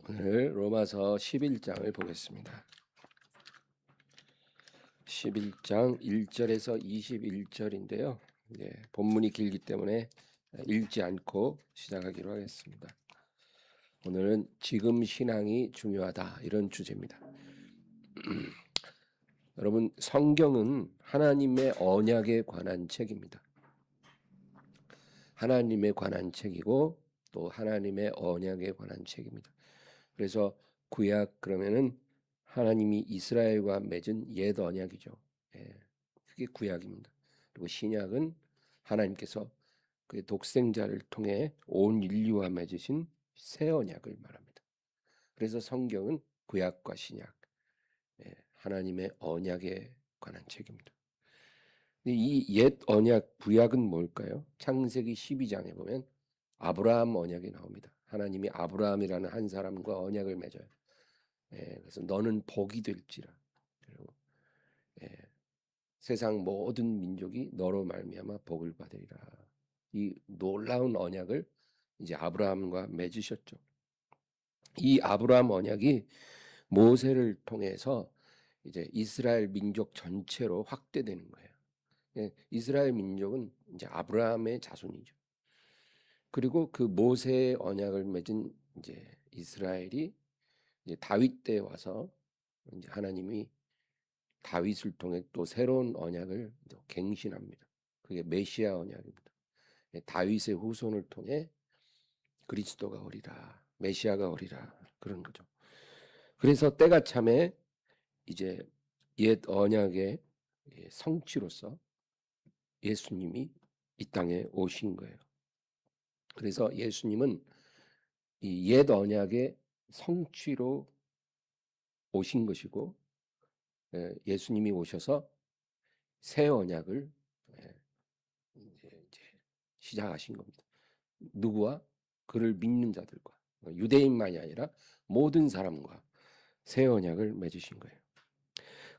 오늘 로마서 11장을 보겠습니다. 11장 1절에서 21절인데요. 본문이 길기 때문에 읽지 않고 시작하기로 하겠습니다. 오늘은 지금 신앙이 중요하다, 이런 주제입니다. 여러분, 성경은 하나님의 언약에 관한 책입니다. 하나님에 관한 책이고 또 하나님의 언약에 관한 책입니다. 그래서 구약 그러면은 하나님이 이스라엘과 맺은 옛 언약이죠. 그게 구약입니다. 그리고 신약은 하나님께서 그 독생자를 통해 온 인류와 맺으신 새 언약을 말합니다. 그래서 성경은 구약과 신약, 하나님의 언약에 관한 책입니다. 이 옛 언약 구약은 뭘까요? 창세기 12장에 보면 아브라함 언약이 나옵니다. 하나님이 아브라함이라는 한 사람과 언약을 맺어요. 그래서 너는 복이 될지라. 그리고 세상 모든 민족이 너로 말미암아 복을 받으리라. 이 놀라운 언약을 이제 아브라함과 맺으셨죠. 이 아브라함 언약이 모세를 통해서 이제 이스라엘 민족 전체로 확대되는 거예요. 이스라엘 민족은 이제 아브라함의 자손이죠. 그리고 그 모세의 언약을 맺은 이제 이스라엘이 이제 다윗 때 와서 이제 하나님이 다윗을 통해 또 새로운 언약을 갱신합니다. 그게 메시아 언약입니다. 다윗의 후손을 통해 그리스도가 오리라, 메시아가 오리라, 그런 거죠. 그래서 때가 참에 이제 옛 언약의 성취로서 예수님이 이 땅에 오신 거예요. 그래서 예수님은 이 옛 언약의 성취로 오신 것이고, 예수님이 오셔서 새 언약을 이제 시작하신 겁니다. 누구와? 그를 믿는 자들과, 유대인만이 아니라 모든 사람과 새 언약을 맺으신 거예요.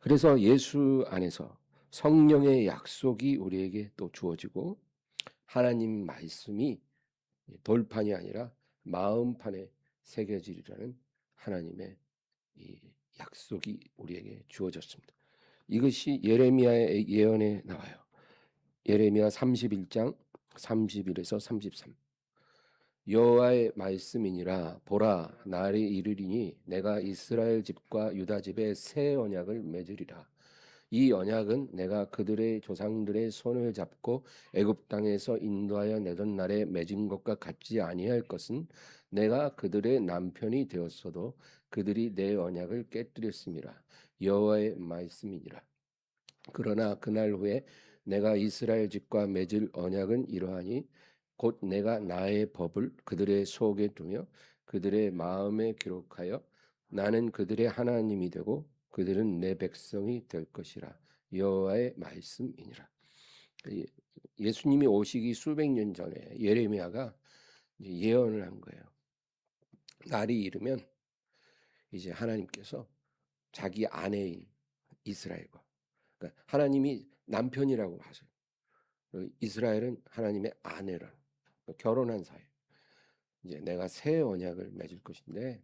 그래서 예수 안에서 성령의 약속이 우리에게 또 주어지고 하나님 말씀이 돌판이 아니라 마음판에 새겨지리라는 하나님의 이 약속이 우리에게 주어졌습니다. 이것이 예레미야의 예언에 나와요. 예레미야 31장 31에서 33. 여호와의 말씀이니라. 보라, 날이 이르리니 내가 이스라엘 집과 유다 집에 새 언약을 맺으리라. 이 언약은 내가 그들의 조상들의 손을 잡고 애굽 땅에서 인도하여 내던 날에 맺은 것과 같지 아니할 것은 내가 그들의 남편이 되었어도 그들이 내 언약을 깨뜨렸음이라. 여호와의 말씀이니라. 그러나 그날 후에 내가 이스라엘 집과 맺을 언약은 이러하니 곧 내가 나의 법을 그들의 속에 두며 그들의 마음에 기록하여 나는 그들의 하나님이 되고 그들은 내 백성이 될 것이라. 여호와의 말씀이니라. 예수님이 오시기 수백 년 전에 예레미야가 예언을 한 거예요. 날이 이르면 이제 하나님께서 자기 아내인 이스라엘과, 그러니까 하나님이 남편이라고 하세요. 이스라엘은 하나님의 아내라, 결혼한 사이. 이제 내가 새 언약을 맺을 것인데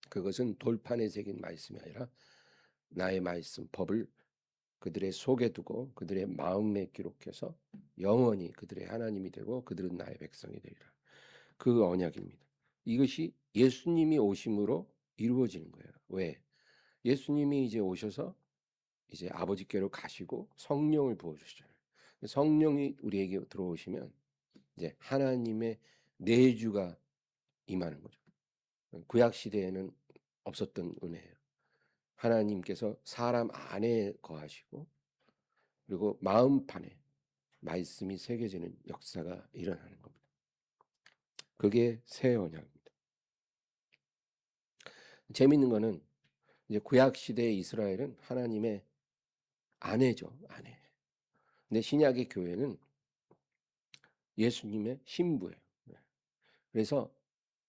그것은 돌판에 새긴 말씀이 아니라 나의 말씀, 법을 그들의 속에 두고 그들의 마음에 기록해서 영원히 그들의 하나님이 되고 그들은 나의 백성이 되리라. 그 언약입니다. 이것이 예수님이 오심으로 이루어지는 거예요. 왜? 예수님이 이제 오셔서 이제 아버지께로 가시고 성령을 부어주시잖아요. 성령이 우리에게 들어오시면 이제 하나님의 내주가 임하는 거죠. 구약 시대에는 없었던 은혜예요. 하나님께서 사람 안에 거하시고 그리고 마음판에 말씀이 새겨지는 역사가 일어나는 겁니다. 그게 새 언약입니다. 재밌는 거는 이제 구약 시대의 이스라엘은 하나님의 아내죠, 아내. 근데 신약의 교회는 예수님의 신부예요. 그래서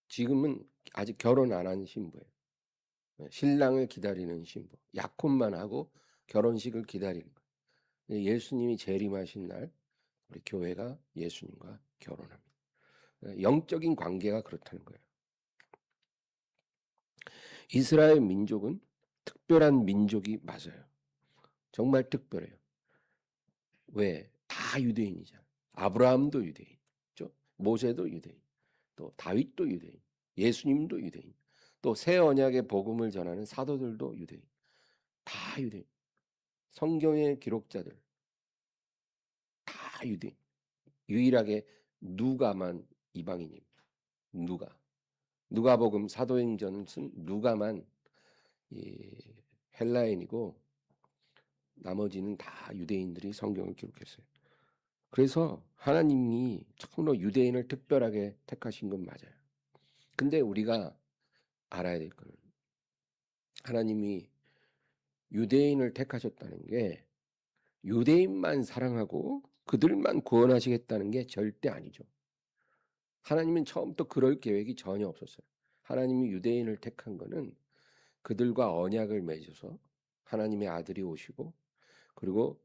지금은 아직 결혼 안 한 신부예요. 신랑을 기다리는 신부. 약혼만 하고 결혼식을 기다리는 거예요. 예수님이 재림하신 날 우리 교회가 예수님과 결혼합니다. 영적인 관계가 그렇다는 거예요. 이스라엘 민족은 특별한 민족이 맞아요. 정말 특별해요. 왜? 다 유대인이잖아. 아브라함도 유대인이죠. 모세도 유대인. 또 다윗도 유대인. 예수님도 유대인. 또 새 언약의 복음을 전하는 사도들도 유대인. 다 유대인. 성경의 기록자들 다 유대인. 유일하게 누가만 이방인입니다. 누가복음 사도행전은 누가만 헬라인이고 나머지는 다 유대인들이 성경을 기록했어요. 그래서 하나님이 참으로 유대인을 특별하게 택하신 건 맞아요. 근데 우리가 알아야 될 거는 하나님이 유대인을 택하셨다는 게 유대인만 사랑하고 그들만 구원하시겠다는 게 절대 아니죠. 하나님은 처음부터 그럴 계획이 전혀 없었어요. 하나님이 유대인을 택한 거는 그들과 언약을 맺어서 하나님의 아들이 오시고 그리고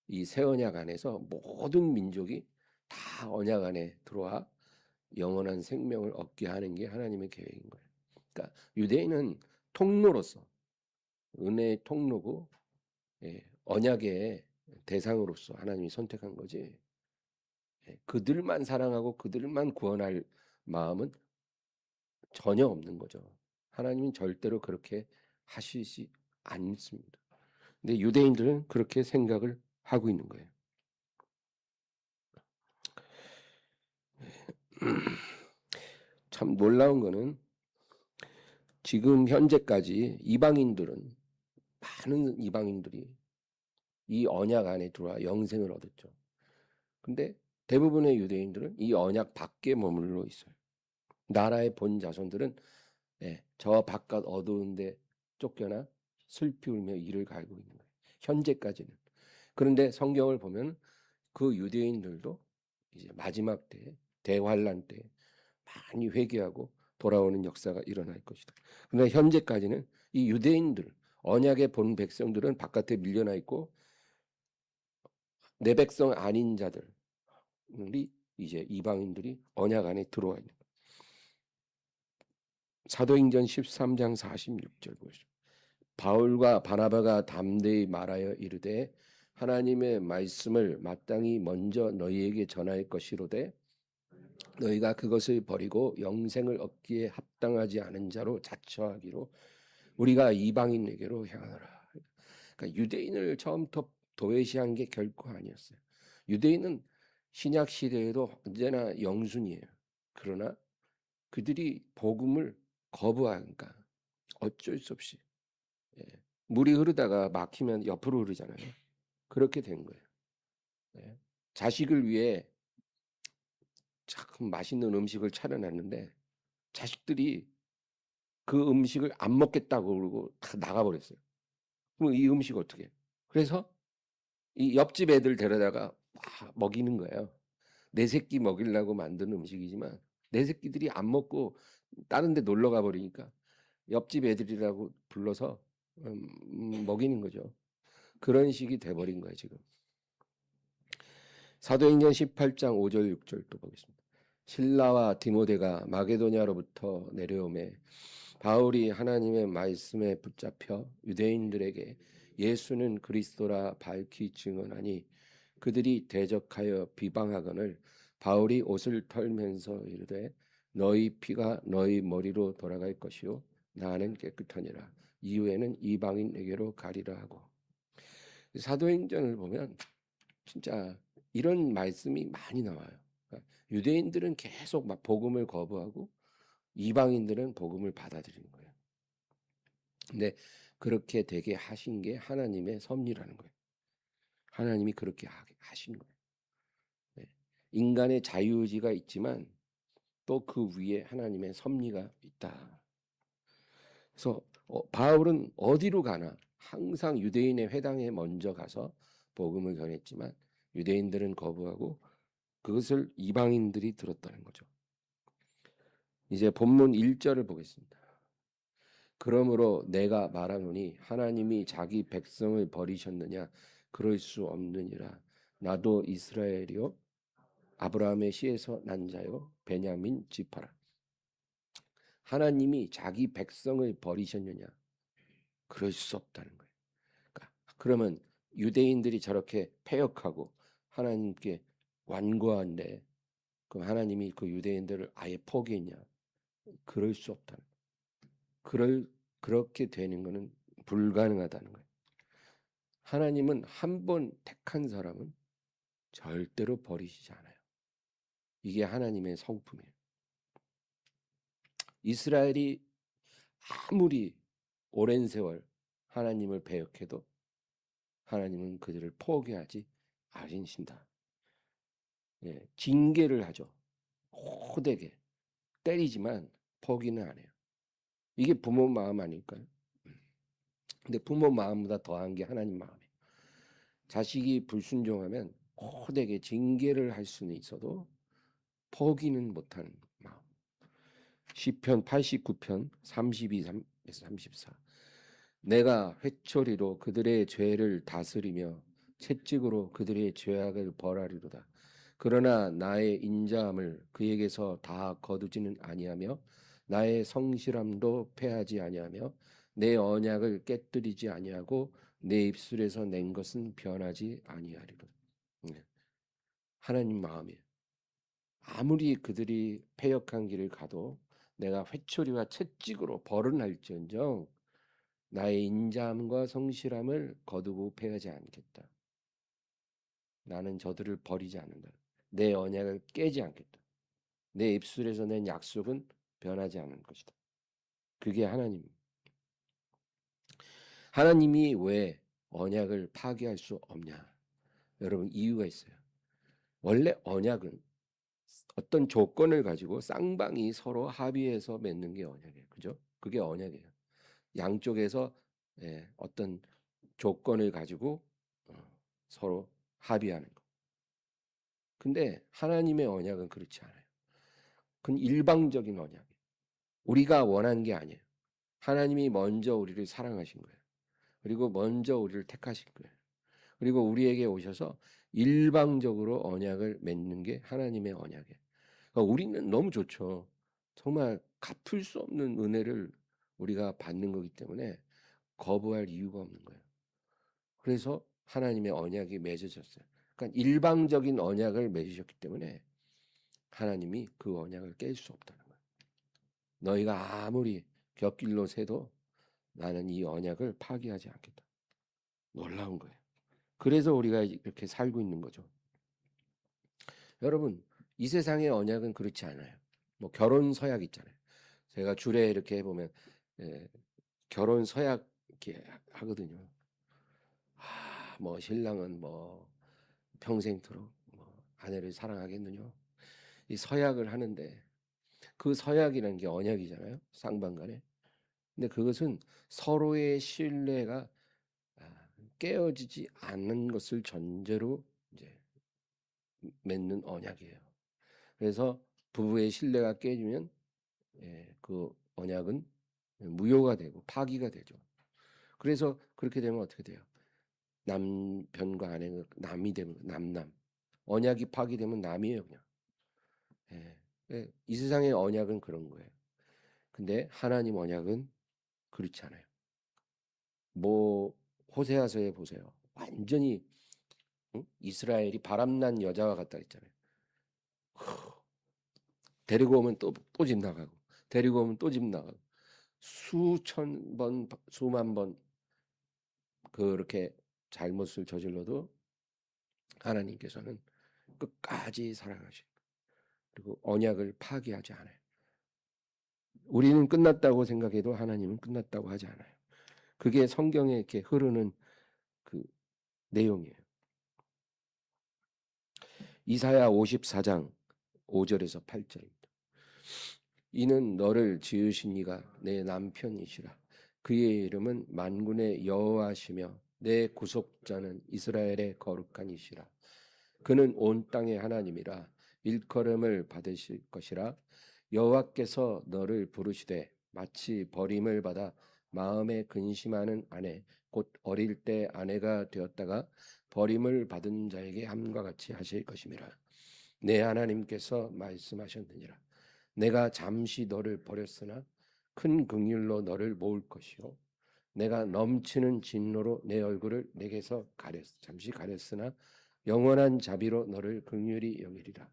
이 새 언약 안에서 모든 민족이 다 언약 안에 들어와 영원한 생명을 얻게 하는 게 하나님의 계획인 거예요. 그러니까 유대인은 통로로서 은혜의 통로고 언약의 대상으로서 하나님이 선택한 거지. 그들만 사랑하고 그들만 구원할 마음은 전혀 없는 거죠. 하나님은 절대로 그렇게 하시지 않습니다. 근데 유대인들은 그렇게 생각을 하고 있는 거예요. 참 놀라운 거는 지금 현재까지 많은 이방인들이 이 언약 안에 들어와 영생을 얻었죠. 근데 대부분의 유대인들은 이 언약 밖에 머물러 있어요. 나라의 본 자손들은 저 바깥 어두운 데 쫓겨나 슬피 울며 이를 갈고 있는 거예요. 현재까지는. 그런데 성경을 보면 그 유대인들도 이제 마지막 때 대환란 때 많이 회개하고 돌아오는 역사가 일어날 것이다. 그러나 현재까지는 이 유대인들 언약의 본 백성들은 바깥에 밀려나 있고 내 백성 아닌 자들이 이제 이방인들이 언약 안에 들어와 있는 거예요. 사도행전 13장 46절 보시죠. 바울과 바나바가 담대히 말하여 이르되 하나님의 말씀을 마땅히 먼저 너희에게 전할 것이로되 너희가 그것을 버리고 영생을 얻기에 합당하지 않은 자로 자처하기로 우리가 이방인에게로 향하노라. 그러니까 유대인을 처음부터 도외시한 게 결코 아니었어요. 유대인은 신약 시대에도 언제나 영순이에요. 그러나 그들이 복음을 거부하니까 어쩔 수 없이 물이 흐르다가 막히면 옆으로 흐르잖아요. 그렇게 된 거예요. 자식을 위해 참 맛있는 음식을 차려놨는데 자식들이 그 음식을 안 먹겠다고 그러고 다 나가버렸어요. 그럼 이 음식 어떻게? 그래서 이 옆집 애들 데려다가 막 먹이는 거예요. 내 새끼 먹이려고 만든 음식이지만 내 새끼들이 안 먹고 다른 데 놀러 가버리니까 옆집 애들이라고 불러서 먹이는 거죠. 그런 식이 돼버린 거예요 지금. 사도행전 18장 5절 6절도 보겠습니다. 실라와 디모데가 마게도냐로부터 내려오매 바울이 하나님의 말씀에 붙잡혀 유대인들에게 예수는 그리스도라 밝히 증언하니 그들이 대적하여 비방하거늘 바울이 옷을 털면서 이르되 너희 피가 너희 머리로 돌아갈 것이요 나는 깨끗하니라 이후에는 이방인에게로 가리라 하고. 사도행전을 보면 진짜 이런 말씀이 많이 나와요. 그러니까 유대인들은 계속 막 복음을 거부하고 이방인들은 복음을 받아들이는 거예요. 근데 그렇게 되게 하신 게 하나님의 섭리라는 거예요. 하나님이 그렇게 하신 거예요. 네. 인간의 자유의지가 있지만 또 그 위에 하나님의 섭리가 있다. 그래서 바울은 어디로 가나 항상 유대인의 회당에 먼저 가서 복음을 전했지만 유대인들은 거부하고 그것을 이방인들이 들었다는 거죠. 이제 본문 1절을 보겠습니다. 그러므로 내가 말하노니 하나님이 자기 백성을 버리셨느냐 그럴 수 없느니라. 나도 이스라엘이요 아브라함의 씨에서 난 자요 베냐민 지파라. 하나님이 자기 백성을 버리셨느냐? 그럴 수 없다는 거예요. 그러니까 그러면 유대인들이 저렇게 패역하고 하나님께 완고한데 그럼 하나님이 그 유대인들을 아예 포기했냐? 그럴 수 없다는 거예요. 그렇게 되는 것은 불가능하다는 거예요. 하나님은 한 번 택한 사람은 절대로 버리시지 않아요. 이게 하나님의 성품이에요. 이스라엘이 아무리 오랜 세월 하나님을 배역해도 하나님은 그들을 포기하지 않으신다. 예, 징계를 하죠. 호되게 때리지만 포기는 안 해요. 이게 부모 마음 아닐까요? 근데 부모 마음보다 더한 게 하나님 마음이에요. 자식이 불순종하면 호되게 징계를 할 수는 있어도 포기는 못하는 마음. 시편 89편 32에서 34. 내가 회초리로 그들의 죄를 다스리며 채찍으로 그들의 죄악을 벌하리로다. 그러나 나의 인자함을 그에게서 다 거두지는 아니하며 나의 성실함도 패하지 아니하며 내 언약을 깨뜨리지 아니하고 내 입술에서 낸 것은 변하지 아니하리로다. 네. 하나님 마음이에요. 아무리 그들이 패역한 길을 가도 내가 회초리와 채찍으로 벌을 할지언정 나의 인자함과 성실함을 거두고 패하지 않겠다. 나는 저들을 버리지 않는다. 내 언약을 깨지 않겠다. 내 입술에서 낸 약속은 변하지 않을 것이다. 그게 하나님. 하나님이 왜 언약을 파기할 수 없냐? 여러분 이유가 있어요. 원래 언약은 어떤 조건을 가지고 쌍방이 서로 합의해서 맺는 게 언약이에요. 그죠? 그게 언약이에요. 양쪽에서 어떤 조건을 가지고 서로 합의하는 거. 근데 하나님의 언약은 그렇지 않아요. 그건 일방적인 언약이에요. 우리가 원한 게 아니에요. 하나님이 먼저 우리를 사랑하신 거예요. 그리고 먼저 우리를 택하신 거예요. 그리고 우리에게 오셔서 일방적으로 언약을 맺는 게 하나님의 언약이에요. 그러니까 우리는 너무 좋죠. 정말 갚을 수 없는 은혜를 우리가 받는 거기 때문에 거부할 이유가 없는 거예요. 그래서 하나님의 언약이 맺어졌어요. 그러니까 일방적인 언약을 맺으셨기 때문에 하나님이 그 언약을 깰 수 없다는 거예요. 너희가 아무리 곁길로 새도 나는 이 언약을 파기하지 않겠다. 놀라운 거예요. 그래서 우리가 이렇게 살고 있는 거죠. 여러분, 이 세상의 언약은 그렇지 않아요. 뭐 결혼 서약 있잖아요. 제가 줄에 이렇게 해보면 결혼 서약 이렇게 하거든요. 뭐 신랑은 뭐 평생토록 뭐 아내를 사랑하겠느냐. 이 서약을 하는데 그 서약이라는 게 언약이잖아요. 쌍방간에. 근데 그것은 서로의 신뢰가 깨어지지 않는 것을 전제로 이제 맺는 언약이에요. 그래서 부부의 신뢰가 깨지면 그 언약은 무효가 되고 파기가 되죠. 그래서 그렇게 되면 어떻게 돼요? 남편과 아내가 남이 되면 남남. 언약이 파기되면 남이에요, 그냥. 이 세상의 언약은 그런 거예요. 근데 하나님 언약은 그렇지 않아요. 뭐 호세아서에 보세요. 완전히 이스라엘이 바람난 여자와 같다 했잖아요. 데리고 오면 또 집 나가고 데리고 오면 또 집 나가고 수천 번 수만 번 그렇게 잘못을 저질러도 하나님께서는 끝까지 사랑하시고 그리고 언약을 파기하지 않아요. 우리는 끝났다고 생각해도 하나님은 끝났다고 하지 않아요. 그게 성경에 이렇게 흐르는 그 내용이에요. 이사야 54장 5절에서 8절입니다. 이는 너를 지으신 이가 내 남편이시라. 그의 이름은 만군의 여호와시며 내 구속자는 이스라엘의 거룩한 이시라. 그는 온 땅의 하나님이라 일컬음을 받으실 것이라. 여호와께서 너를 부르시되 마치 버림을 받아 마음에 근심하는 아내 곧 어릴 때 아내가 되었다가 버림을 받은 자에게 함과 같이 하실 것임이라. 내 하나님께서 말씀하셨느니라. 내가 잠시 너를 버렸으나 큰 긍휼로 너를 모을 것이요 내가 넘치는 진노로 내 얼굴을 내게서 잠시 가렸으나 영원한 자비로 너를 긍휼히 여기리라.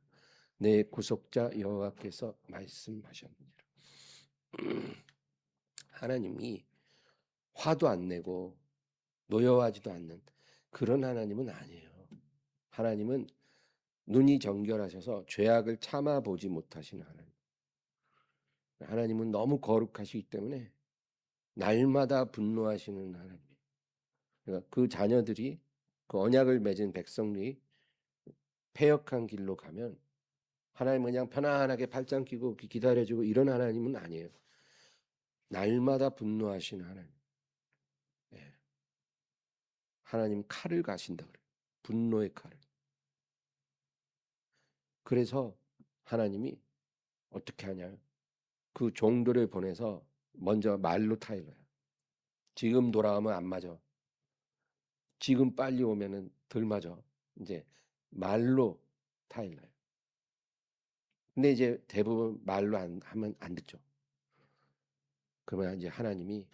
내 구속자 여호와께서 말씀하셨느니라. 하나님이 화도 안 내고 노여워하지도 않는 그런 하나님은 아니에요. 하나님은 눈이 정결하셔서 죄악을 참아보지 못하시는 하나님. 하나님은 너무 거룩하시기 때문에 날마다 분노하시는 하나님. 그러니까 그 자녀들이 그 언약을 맺은 백성들이 패역한 길로 가면 하나님은 그냥 편안하게 팔짱 끼고 기다려주고 이런 하나님은 아니에요. 날마다 분노하시는 하나님. 예. 하나님 칼을 가신다 그래요. 분노의 칼을. 그래서 하나님이 어떻게 하냐? 그 종들을 보내서 먼저 말로 타일러요. 지금 돌아오면 안 맞아. 지금 빨리 오면은 덜 맞아. 이제 말로 타일러요. 근데 이제 대부분 말로 하면 안 듣죠. 그러면 이제 하나님이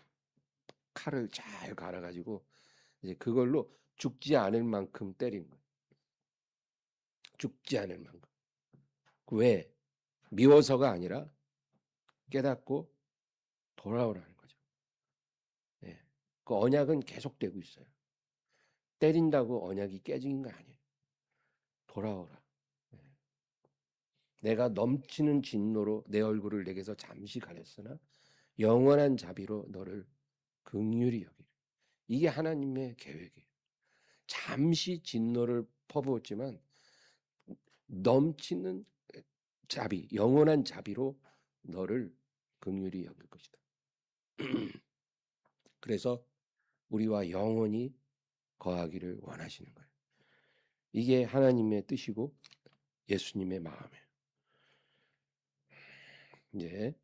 칼을 잘 갈아가지고 이제 그걸로 죽지 않을 만큼 때리는 거예요. 죽지 않을 만큼. 왜? 미워서가 아니라 깨닫고 돌아오라는 거죠. 예. 그 언약은 계속되고 있어요. 때린다고 언약이 깨진 거 아니에요. 돌아오라. 예. 내가 넘치는 진노로 내 얼굴을 내게서 잠시 가렸으나 영원한 자비로 너를 긍휼히 여기라. 이게 하나님의 계획이에요. 잠시 진노를 퍼부었지만 넘치는 자비, 영원한 자비로 너를 긍휼히 여길 것이다. 그래서 우리와 영원히 거하기를 원하시는 거예요. 이게 하나님의 뜻이고 예수님의 마음이에요. 이제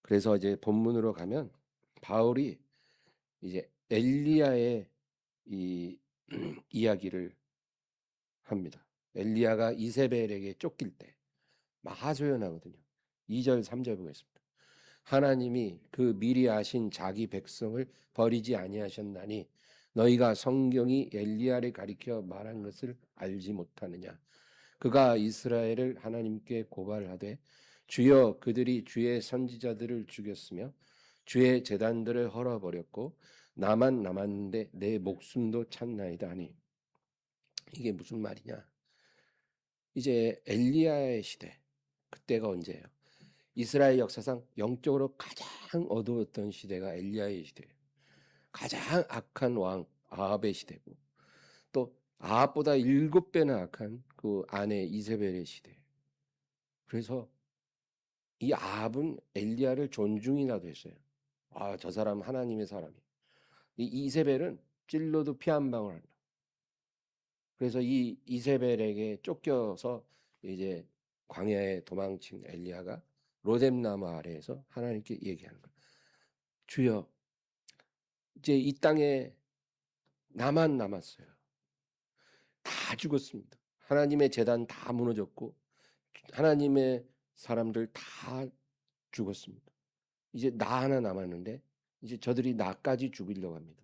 그래서 이제 본문으로 가면 바울이 이제 엘리야의 이 이야기를 합니다. 엘리야가 이세벨에게 쫓길 때 막 하소연하거든요. 2절 3절 보겠습니다. 하나님이 그 미리 아신 자기 백성을 버리지 아니하셨나니 너희가 성경이 엘리야를 가리켜 말한 것을 알지 못하느냐. 그가 이스라엘을 하나님께 고발하되 주여 그들이 주의 선지자들을 죽였으며 주의 제단들을 헐어버렸고 나만 남았는데 내 목숨도 찾나이다 하니 이게 무슨 말이냐. 이제 엘리야의 시대 그때가 언제예요? 이스라엘 역사상 영적으로 가장 어두웠던 시대가 엘리야의 시대예요. 가장 악한 왕 아합의 시대고 또 아합보다 7배나 악한 그 아내 이세벨의 시대. 그래서 이 아합은 엘리야를 존중이라도 했어요. 아, 저 사람 하나님의 사람이. 이 이세벨은 찔러도 피 한 방울 안 나. 그래서 이 이세벨에게 쫓겨서 이제 광야에 도망친 엘리야가 로뎀나무 아래에서 하나님께 얘기하는 거예요. 주여, 이제 이 땅에 나만 남았어요. 다 죽었습니다. 하나님의 제단 다 무너졌고 하나님의 사람들 다 죽었습니다. 이제 나 하나 남았는데 이제 저들이 나까지 죽이려고 합니다.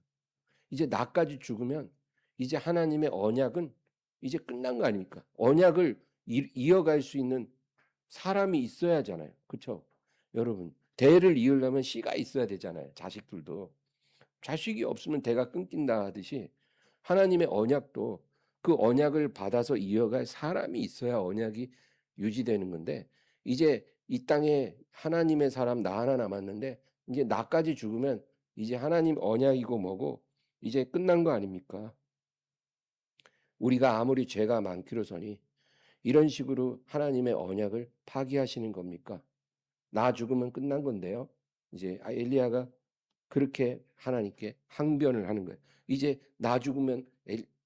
이제 나까지 죽으면 이제 하나님의 언약은 이제 끝난 거 아닙니까? 언약을 이어갈 수 있는 사람이 있어야 하잖아요. 그렇죠? 여러분, 대를 이으려면 씨가 있어야 되잖아요. 자식들도. 자식이 없으면 대가 끊긴다 하듯이 하나님의 언약도 그 언약을 받아서 이어갈 사람이 있어야 언약이 유지되는 건데 이제 이 땅에 하나님의 사람 나 하나 남았는데 이제 나까지 죽으면 이제 하나님 언약이고 뭐고 이제 끝난 거 아닙니까? 우리가 아무리 죄가 많기로서니 이런 식으로 하나님의 언약을 파기하시는 겁니까? 나 죽으면 끝난 건데요. 이제 엘리야가 그렇게 하나님께 항변을 하는 거예요. 이제 나 죽으면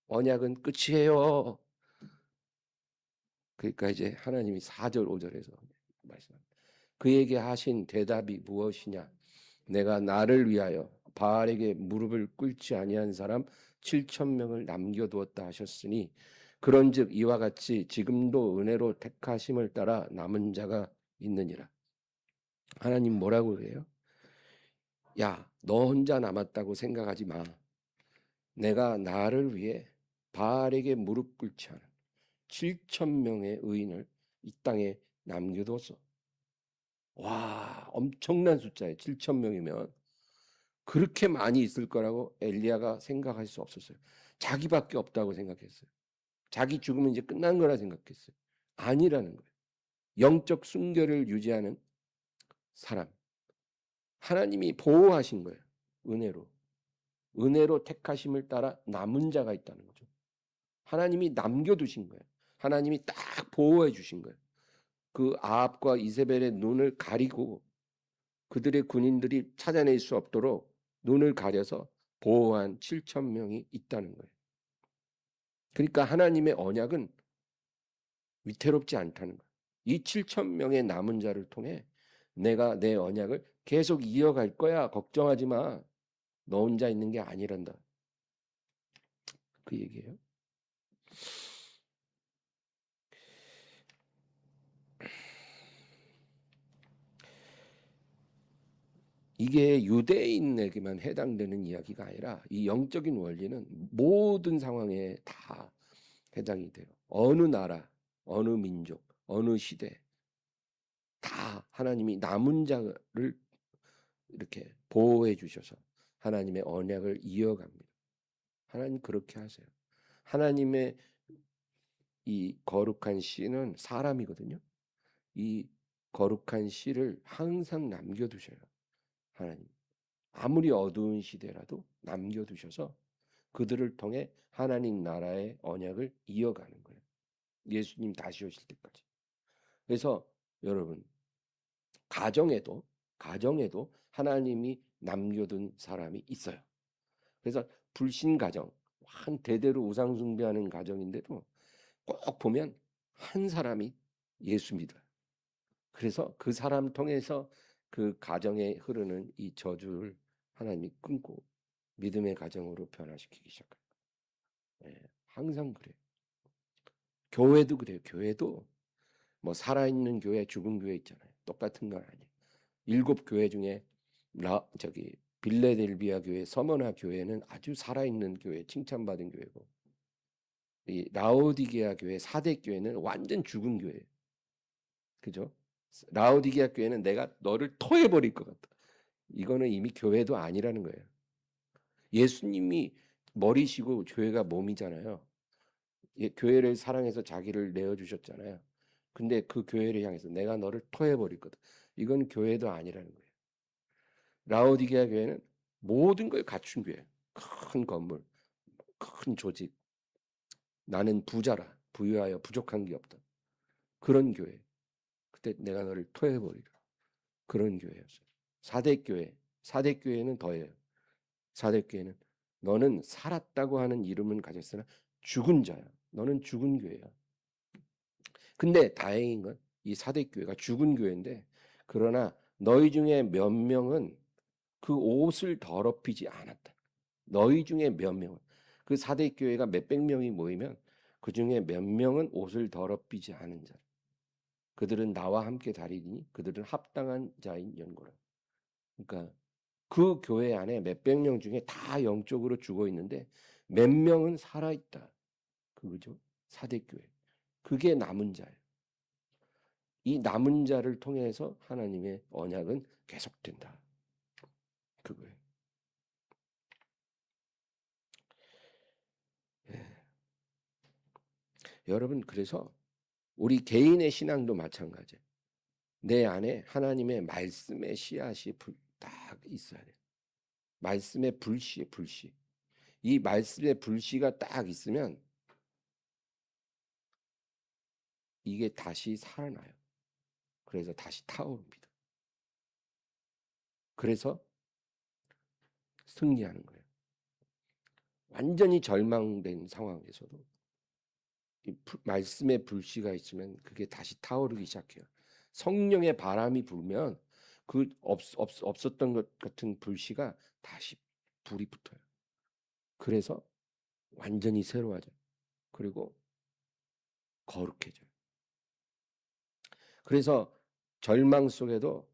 언약은 끝이에요. 그러니까 이제 하나님이 4절 5절에서 말씀합니다. 그에게 하신 대답이 무엇이냐? 내가 나를 위하여 바알에게 무릎을 꿇지 아니한 사람 7,000명을 남겨두었다 하셨으니 그런즉 이와 같이 지금도 은혜로 택하심을 따라 남은 자가 있느니라. 하나님 뭐라고 그래요? 야, 너 혼자 남았다고 생각하지 마. 내가 나를 위해 바알에게 무릎 꿇지 않은 7천 명의 의인을 이 땅에 남겨뒀어. 와, 엄청난 숫자예요. 7천 명이면 그렇게 많이 있을 거라고 엘리야가 생각할 수 없었어요. 자기밖에 없다고 생각했어요. 자기 죽으면 이제 끝난 거라 생각했어요. 아니라는 거예요. 영적 순결을 유지하는 사람. 하나님이 보호하신 거예요. 은혜로. 은혜로 택하심을 따라 남은 자가 있다는 거죠. 하나님이 남겨두신 거예요. 하나님이 딱 보호해 주신 거예요. 그 아합과 이세벨의 눈을 가리고 그들의 군인들이 찾아낼 수 없도록 눈을 가려서 보호한 7천 명이 있다는 거예요. 그러니까 하나님의 언약은 위태롭지 않다는 거예요. 이 7천 명의 남은 자를 통해 내가 내 언약을 계속 이어갈 거야. 걱정하지 마. 너 혼자 있는 게 아니란다. 그 얘기예요. 이게 유대인에게만 해당되는 이야기가 아니라 이 영적인 원리는 모든 상황에 다 해당이 돼요. 어느 나라, 어느 민족, 어느 시대 다 하나님이 남은 자를 이렇게 보호해 주셔서 하나님의 언약을 이어갑니다. 하나님 그렇게 하세요. 하나님의 이 거룩한 씨는 사람이거든요. 이 거룩한 씨를 항상 남겨두셔요. 하나님. 아무리 어두운 시대라도 남겨두셔서 그들을 통해 하나님 나라의 언약을 이어가는 거예요. 예수님 다시 오실 때까지. 그래서 여러분 가정에도 하나님이 남겨둔 사람이 있어요. 그래서 불신 가정, 한 대대로 우상 숭배하는 가정인데도 꼭 보면 한 사람이 예수 믿어요. 그래서 그 사람 통해서 그 가정에 흐르는 이 저주를 하나님이 끊고 믿음의 가정으로 변화시키기 시작해요. 예, 항상 그래요. 교회도 그래요. 교회도 뭐 살아있는 교회, 죽은 교회 있잖아요. 똑같은 건 아니에요. 7교회 중에 저기 빌레델비아 교회, 서머나 교회는 아주 살아있는 교회, 칭찬받은 교회고 이 라오디게아 교회, 사대 교회는 완전 죽은 교회예요. 그죠? 라오디게아 교회는 내가 너를 토해버릴 것 같다. 이거는 이미 교회도 아니라는 거예요. 예수님이 머리시고 교회가 몸이잖아요. 교회를 사랑해서 자기를 내어주셨잖아요. 근데 그 교회를 향해서 내가 너를 토해버릴 거다. 이건 교회도 아니라는 거예요. 라오디게아 교회는 모든 걸 갖춘 교회. 큰 건물, 큰 조직. 나는 부자라. 부유하여 부족한 게 없다. 그런 교회. 그때 내가 너를 토해버리라. 그런 교회였어요. 사대교회. 사대교회는 더해요. 사대교회는 너는 살았다고 하는 이름은 가졌으나 죽은 자야. 너는 죽은 교회야. 근데 다행인 건 이 사대교회가 죽은 교회인데 그러나 너희 중에 몇 명은 그 옷을 더럽히지 않았다. 너희 중에 몇 명은 그 사대교회가 몇백 명이 모이면 그 중에 몇 명은 옷을 더럽히지 않은 자. 그들은 나와 함께 다니니 그들은 합당한 자인 연고라. 그러니까 그 교회 안에 몇백 명 중에 다 영적으로 죽어 있는데 몇 명은 살아 있다. 그거죠. 사대교회. 그게 남은 자예요. 이 남은 자를 통해서 하나님의 언약은 계속된다. 그거예요. 예. 여러분 그래서 우리 개인의 신앙도 마찬가지예요. 내 안에 하나님의 말씀의 씨앗이 딱 있어야 돼요. 말씀의 불씨, 불씨. 이 말씀의 불씨가 딱 있으면 이게 다시 살아나요. 그래서 다시 타오릅니다. 그래서 승리하는 거예요. 완전히 절망된 상황에서도 이 말씀의 불씨가 있으면 그게 다시 타오르기 시작해요. 성령의 바람이 불면 그 없었던 것 같은 불씨가 다시 불이 붙어요. 그래서 완전히 새로워져요. 그리고 거룩해져요. 그래서 절망 속에도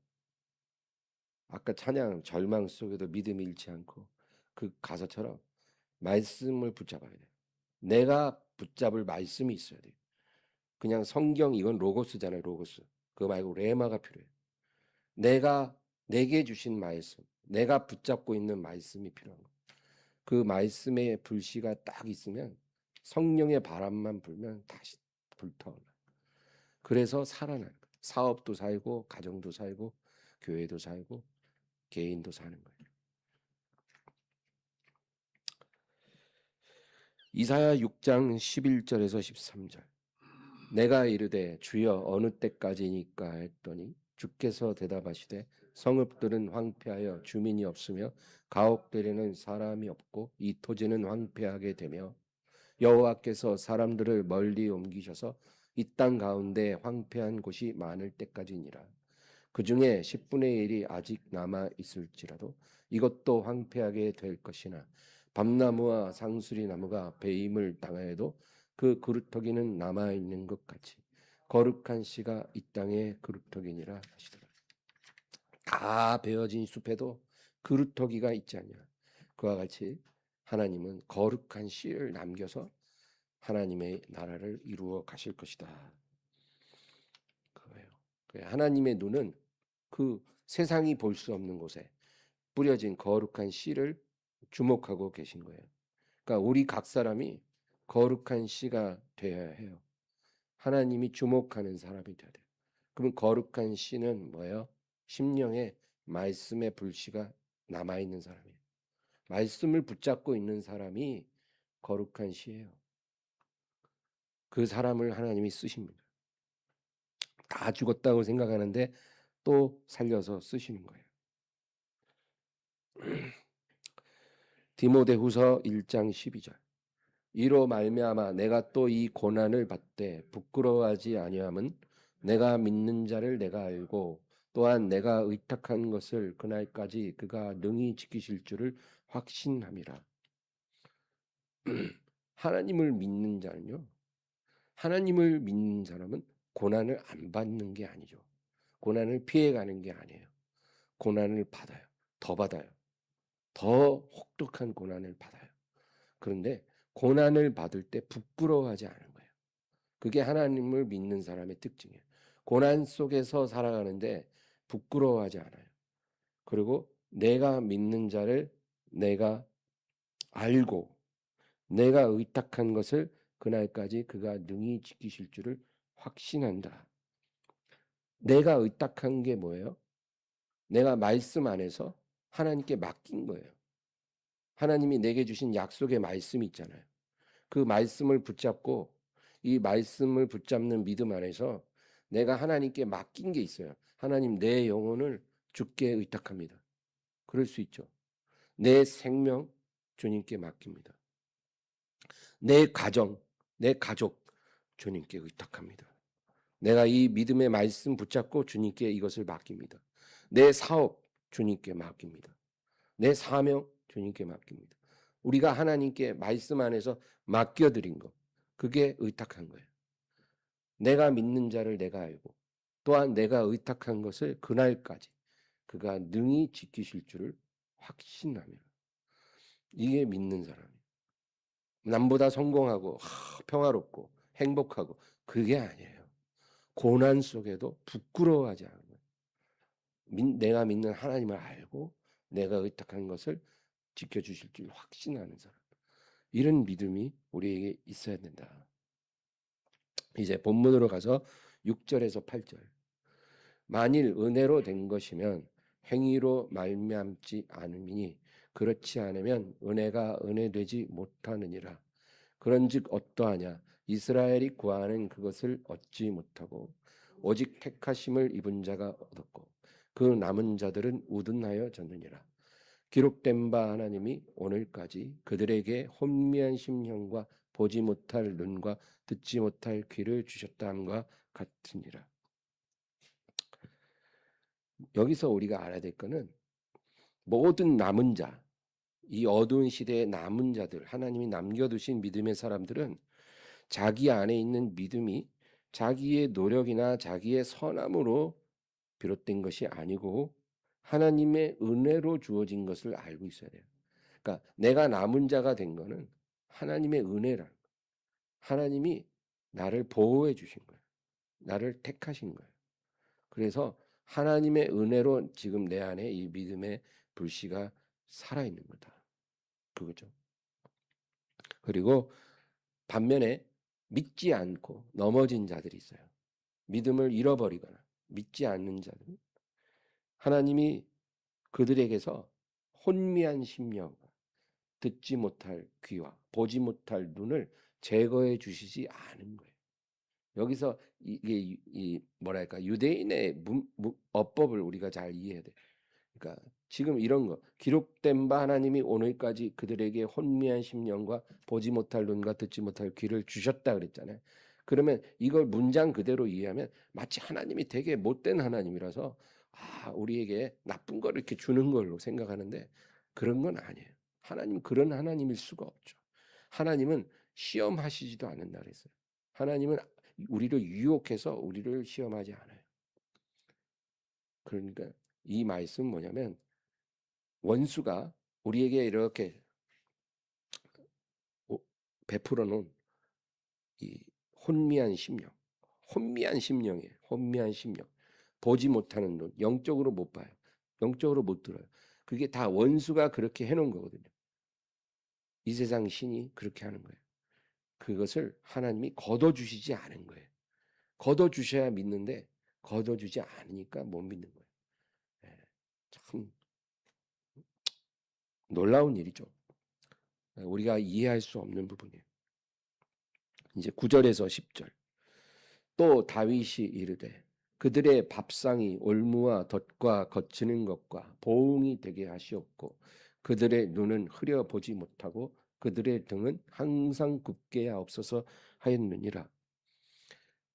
아까 찬양 절망 속에도 믿음이 잃지 않고 그 가사처럼 말씀을 붙잡아야 돼요. 내가 붙잡을 말씀이 있어야 돼요. 그냥 성경 이건 로고스잖아요. 로고스. 그거 말고 레마가 필요해요. 내가 내게 주신 말씀, 내가 붙잡고 있는 말씀이 필요한 거예요. 그 말씀의 불씨가 딱 있으면 성령의 바람만 불면 다시 불타올라요. 그래서 살아나는 거예요. 사업도 살고 가정도 살고 교회도 살고 개인도 사는 거예요. 이사야 6장 11절에서 13절. 내가 이르되 주여 어느 때까지니까 했더니 주께서 대답하시되 성읍들은 황폐하여 주민이 없으며 가옥들에는 사람이 없고 이 토지는 황폐하게 되며 여호와께서 사람들을 멀리 옮기셔서 이 땅 가운데 황폐한 곳이 많을 때까지니라. 그 중에 10분의 1이 아직 남아 있을지라도 이것도 황폐하게 될 것이나 밤나무와 상수리 나무가 배임을 당하여도 그 그루터기는 남아 있는 것 같이 거룩한 씨가 이 땅의 그루터기니라 하시더라. 다 베어진 숲에도 그루터기가 있지 않냐. 그와 같이 하나님은 거룩한 씨를 남겨서 하나님의 나라를 이루어 가실 것이다. 그거예요. 하나님의 눈은 그 세상이 볼 수 없는 곳에 뿌려진 거룩한 씨를 주목하고 계신 거예요. 그러니까 우리 각 사람이 거룩한 씨가 되어야 해요. 하나님이 주목하는 사람이 되어야 돼요. 그럼 거룩한 씨는 뭐예요? 심령에 말씀의 불씨가 남아있는 사람이에요. 말씀을 붙잡고 있는 사람이 거룩한 씨예요. 그 사람을 하나님이 쓰십니다. 다 죽었다고 생각하는데 또 살려서 쓰시는 거예요. 디모데후서 1장 12절. 이로 말미암아 내가 또 이 고난을 받되 부끄러워하지 아니함은 내가 믿는 자를 내가 알고 또한 내가 의탁한 것을 그날까지 그가 능히 지키실 줄을 확신함이라. 하나님을 믿는 자는요. 하나님을 믿는 사람은 고난을 안 받는 게 아니죠. 고난을 피해가는 게 아니에요. 고난을 받아요. 더 받아요. 더 혹독한 고난을 받아요. 그런데 고난을 받을 때 부끄러워하지 않은 거예요. 그게 하나님을 믿는 사람의 특징이에요. 고난 속에서 살아가는데 부끄러워하지 않아요. 그리고 내가 믿는 자를 내가 알고 내가 의탁한 것을 그날까지 그가 능히 지키실 줄을 확신한다. 내가 의탁한 게 뭐예요? 내가 말씀 안에서 하나님께 맡긴 거예요. 하나님이 내게 주신 약속의 말씀이 있잖아요. 그 말씀을 붙잡고 이 말씀을 붙잡는 믿음 안에서 내가 하나님께 맡긴 게 있어요. 하나님 내 영혼을 주께 의탁합니다. 그럴 수 있죠. 내 생명 주님께 맡깁니다. 내 가정, 내 가족 주님께 의탁합니다. 내가 이 믿음의 말씀 붙잡고 주님께 이것을 맡깁니다. 내 사업 주님께 맡깁니다. 내 사명 주님께 맡깁니다. 우리가 하나님께 말씀 안에서 맡겨드린 것, 그게 의탁한 거예요. 내가 믿는 자를 내가 알고 또한 내가 의탁한 것을 그날까지 그가 능히 지키실 줄을 확신하며. 이게 믿는 사람이에요. 남보다 성공하고 평화롭고 행복하고 그게 아니에요. 고난 속에도 부끄러워하지 않는 거예요. 내가 믿는 하나님을 알고 내가 의탁한 것을 지켜주실 줄 확신하는 사람. 이런 믿음이 우리에게 있어야 된다. 이제 본문으로 가서 6절에서 8절. 만일 은혜로 된 것이면 행위로 말미암지 않음이니 그렇지 않으면 은혜가 은혜되지 못하느니라. 그런즉 어떠하냐? 이스라엘이 구하는 그것을 얻지 못하고 오직 택하심을 입은 자가 얻었고 그 남은 자들은 우둔하여 졌느니라. 기록된 바 하나님이 오늘까지 그들에게 혼미한 심령과 보지 못할 눈과 듣지 못할 귀를 주셨다 함과 같으니라. 여기서 우리가 알아야 될 것은 모든 남은 자, 이 어두운 시대의 남은 자들, 하나님이 남겨두신 믿음의 사람들은 자기 안에 있는 믿음이 자기의 노력이나 자기의 선함으로 비롯된 것이 아니고 하나님의 은혜로 주어진 것을 알고 있어야 돼요. 그러니까 내가 남은 자가 된 거는 하나님의 은혜라는 거예요. 하나님이 나를 보호해 주신 거예요. 나를 택하신 거예요. 그래서 하나님의 은혜로 지금 내 안에 이 믿음의 불씨가 살아있는 거다. 그거죠. 그리고 반면에 믿지 않고 넘어진 자들이 있어요. 믿음을 잃어버리거나 믿지 않는 자들. 하나님이 그들에게서 혼미한 심령과 듣지 못할 귀와 보지 못할 눈을 제거해 주시지 않은 거예요. 여기서 이게 뭐랄까 유대인의 어법을 우리가 잘 이해해야 돼. 그러니까 지금 이런 거 기록된 바 하나님이 오늘까지 그들에게 혼미한 심령과 보지 못할 눈과 듣지 못할 귀를 주셨다 그랬잖아요. 그러면 이걸 문장 그대로 이해하면 마치 하나님이 되게 못된 하나님이라서 우리에게 나쁜 걸 이렇게 주는 걸로 생각하는데 그런 건 아니에요. 하나님은 그런 하나님일 수가 없죠. 하나님은 시험하시지도 않는다 그랬어요. 하나님은 우리를 유혹해서 우리를 시험하지 않아요. 그러니까 이 말씀은 뭐냐면 원수가 우리에게 이렇게 베풀어 놓은 이 혼미한 심령, 혼미한 심령이에요. 혼미한 심령. 보지 못하는 눈, 영적으로 못 봐요. 영적으로 못 들어요. 그게 다 원수가 그렇게 해놓은 거거든요. 이 세상 신이 그렇게 하는 거예요. 그것을 하나님이 걷어주시지 않은 거예요. 걷어주셔야 믿는데 걷어주지 않으니까 못 믿는 거예요. 참 놀라운 일이죠. 우리가 이해할 수 없는 부분이에요. 이제 9절에서 10절. 또 다윗이 이르되 그들의 밥상이 올무와 덫과 거치는 것과 보응이 되게 하시옵고 그들의 눈은 흐려 보지 못하고 그들의 등은 항상 굽게 하옵소서 하였느니라.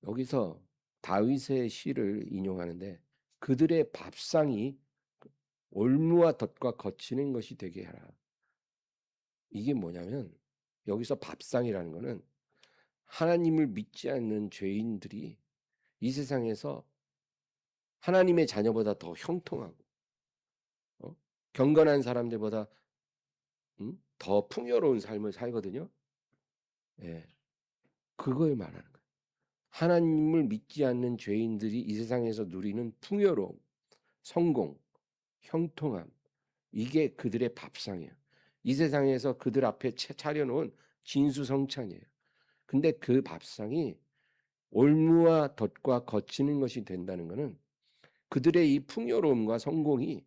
여기서 다윗의 시를 인용하는데 그들의 밥상이 올무와 덫과 거치는 것이 되게 하라. 이게 뭐냐면 여기서 밥상이라는 거는 하나님을 믿지 않는 죄인들이 이 세상에서 하나님의 자녀보다 더 형통하고 경건한 사람들보다 더 풍요로운 삶을 살거든요. 예, 그걸 말하는 거예요. 하나님을 믿지 않는 죄인들이 이 세상에서 누리는 풍요로움, 성공, 형통함 이게 그들의 밥상이에요. 이 세상에서 그들 앞에 차려놓은 진수성찬이에요. 근데 그 밥상이 올무와 덫과 거치는 것이 된다는 것은 그들의 이 풍요로움과 성공이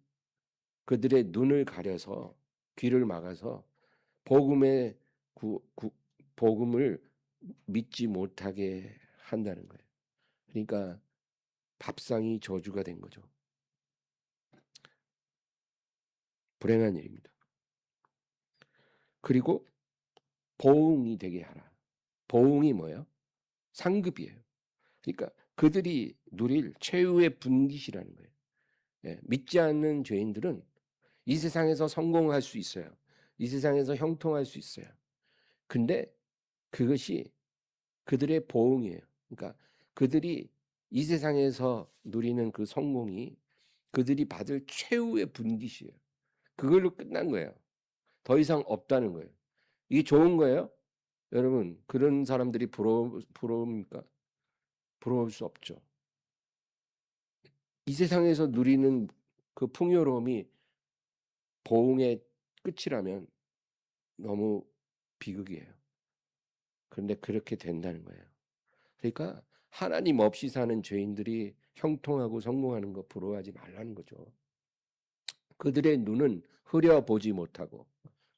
그들의 눈을 가려서 귀를 막아서 복음의 복음을 믿지 못하게 한다는 거예요. 그러니까 밥상이 저주가 된 거죠. 불행한 일입니다. 그리고 보응이 되게 하라. 보응이 뭐예요? 상급이에요. 그러니까 그들이 누릴 최후의 분깃이라는 거예요. 예, 믿지 않는 죄인들은 이 세상에서 성공할 수 있어요. 이 세상에서 형통할 수 있어요. 근데 그것이 그들의 보응이에요. 그러니까 그들이 이 세상에서 누리는 그 성공이 그들이 받을 최후의 분깃이에요. 그걸로 끝난 거예요. 더 이상 없다는 거예요. 이게 좋은 거예요? 여러분, 그런 사람들이 부러웁니까? 부러울 수 없죠. 이 세상에서 누리는 그 풍요로움이 보응의 끝이라면 너무 비극이에요. 그런데 그렇게 된다는 거예요. 그러니까 하나님 없이 사는 죄인들이 형통하고 성공하는 거 부러워하지 말라는 거죠. 그들의 눈은 흐려보지 못하고